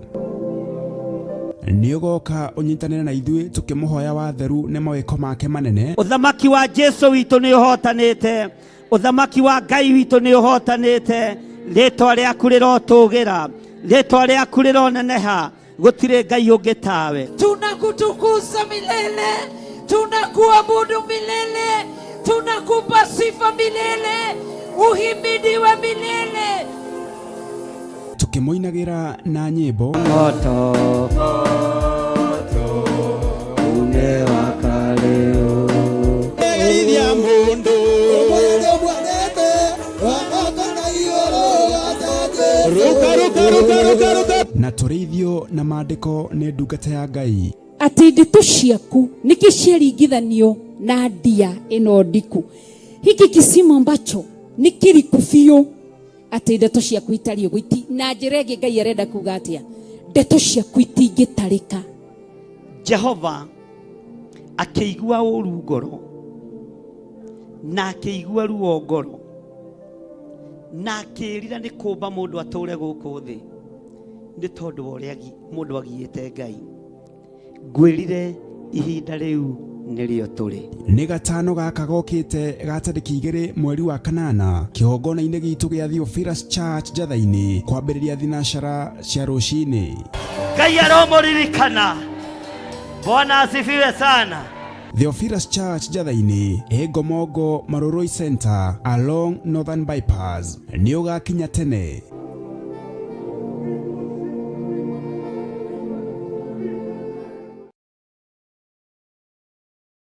Nĩũgoka ũnyitanĩre na ithuĩ tũkĩmũhoya watheru nĩ mawĩko make manene. Ũthamaki wa Jesu witũ nĩ ũhotanĩte, ũthamaki wa Ngai witũ nĩ ũhotanĩte, rĩĩtwa rĩaku rĩrotũgĩra, rĩĩtwa rĩaku rĩroneneha, gũtirĩ Ngai ũngĩ tawe. Tunakutukuza milele, tunakuabudu milele, tunakupa sifa milele, uhimidiwe milele. Tukĩmũinagĩra na nyĩmbo Moto unewaka leo, Egeithia mundu Omoyo bwanete Wamaka na ioro Ruka ruka ruka ruka ruka. na tũrĩithio na maandĩko nĩ ndungata ya Ngai. atĩ ndeto ciaku nikiciaringithanio na ndia ĩno ndiku. Hiki kisima ambacho ni kiriku biũ, atĩ ndeto ciaku itari ũgwiti. Na njĩra ĩngĩ Ngai arenda kuga atĩa? Ndeto ciaku itingĩtarĩka. Jehova akĩigua ũru ngoro na akĩigua ruo ngoro na akĩrira nĩ kũmba mũndũ atũre gũkũ thĩ nĩ tondũ wa ũrĩa mũndũ agiĩte Ngai. Ngwĩrire ihinda rĩu nĩrĩo tũrĩ. Nĩ gatano gaka gokĩte ga tarĩki 2 mweri wa kanana kĩhongona-inĩ gitũ gĩa Theophilus Church Njatha-inĩ kwambĩrĩria thinacara cia rũcinĩ. Ngai aromũririkana. Bwana asifiwe sana. Theophilus Church Njatha-inĩ Egomongo Maroroi Center along Northern Bypass nĩ ũgakinya tene.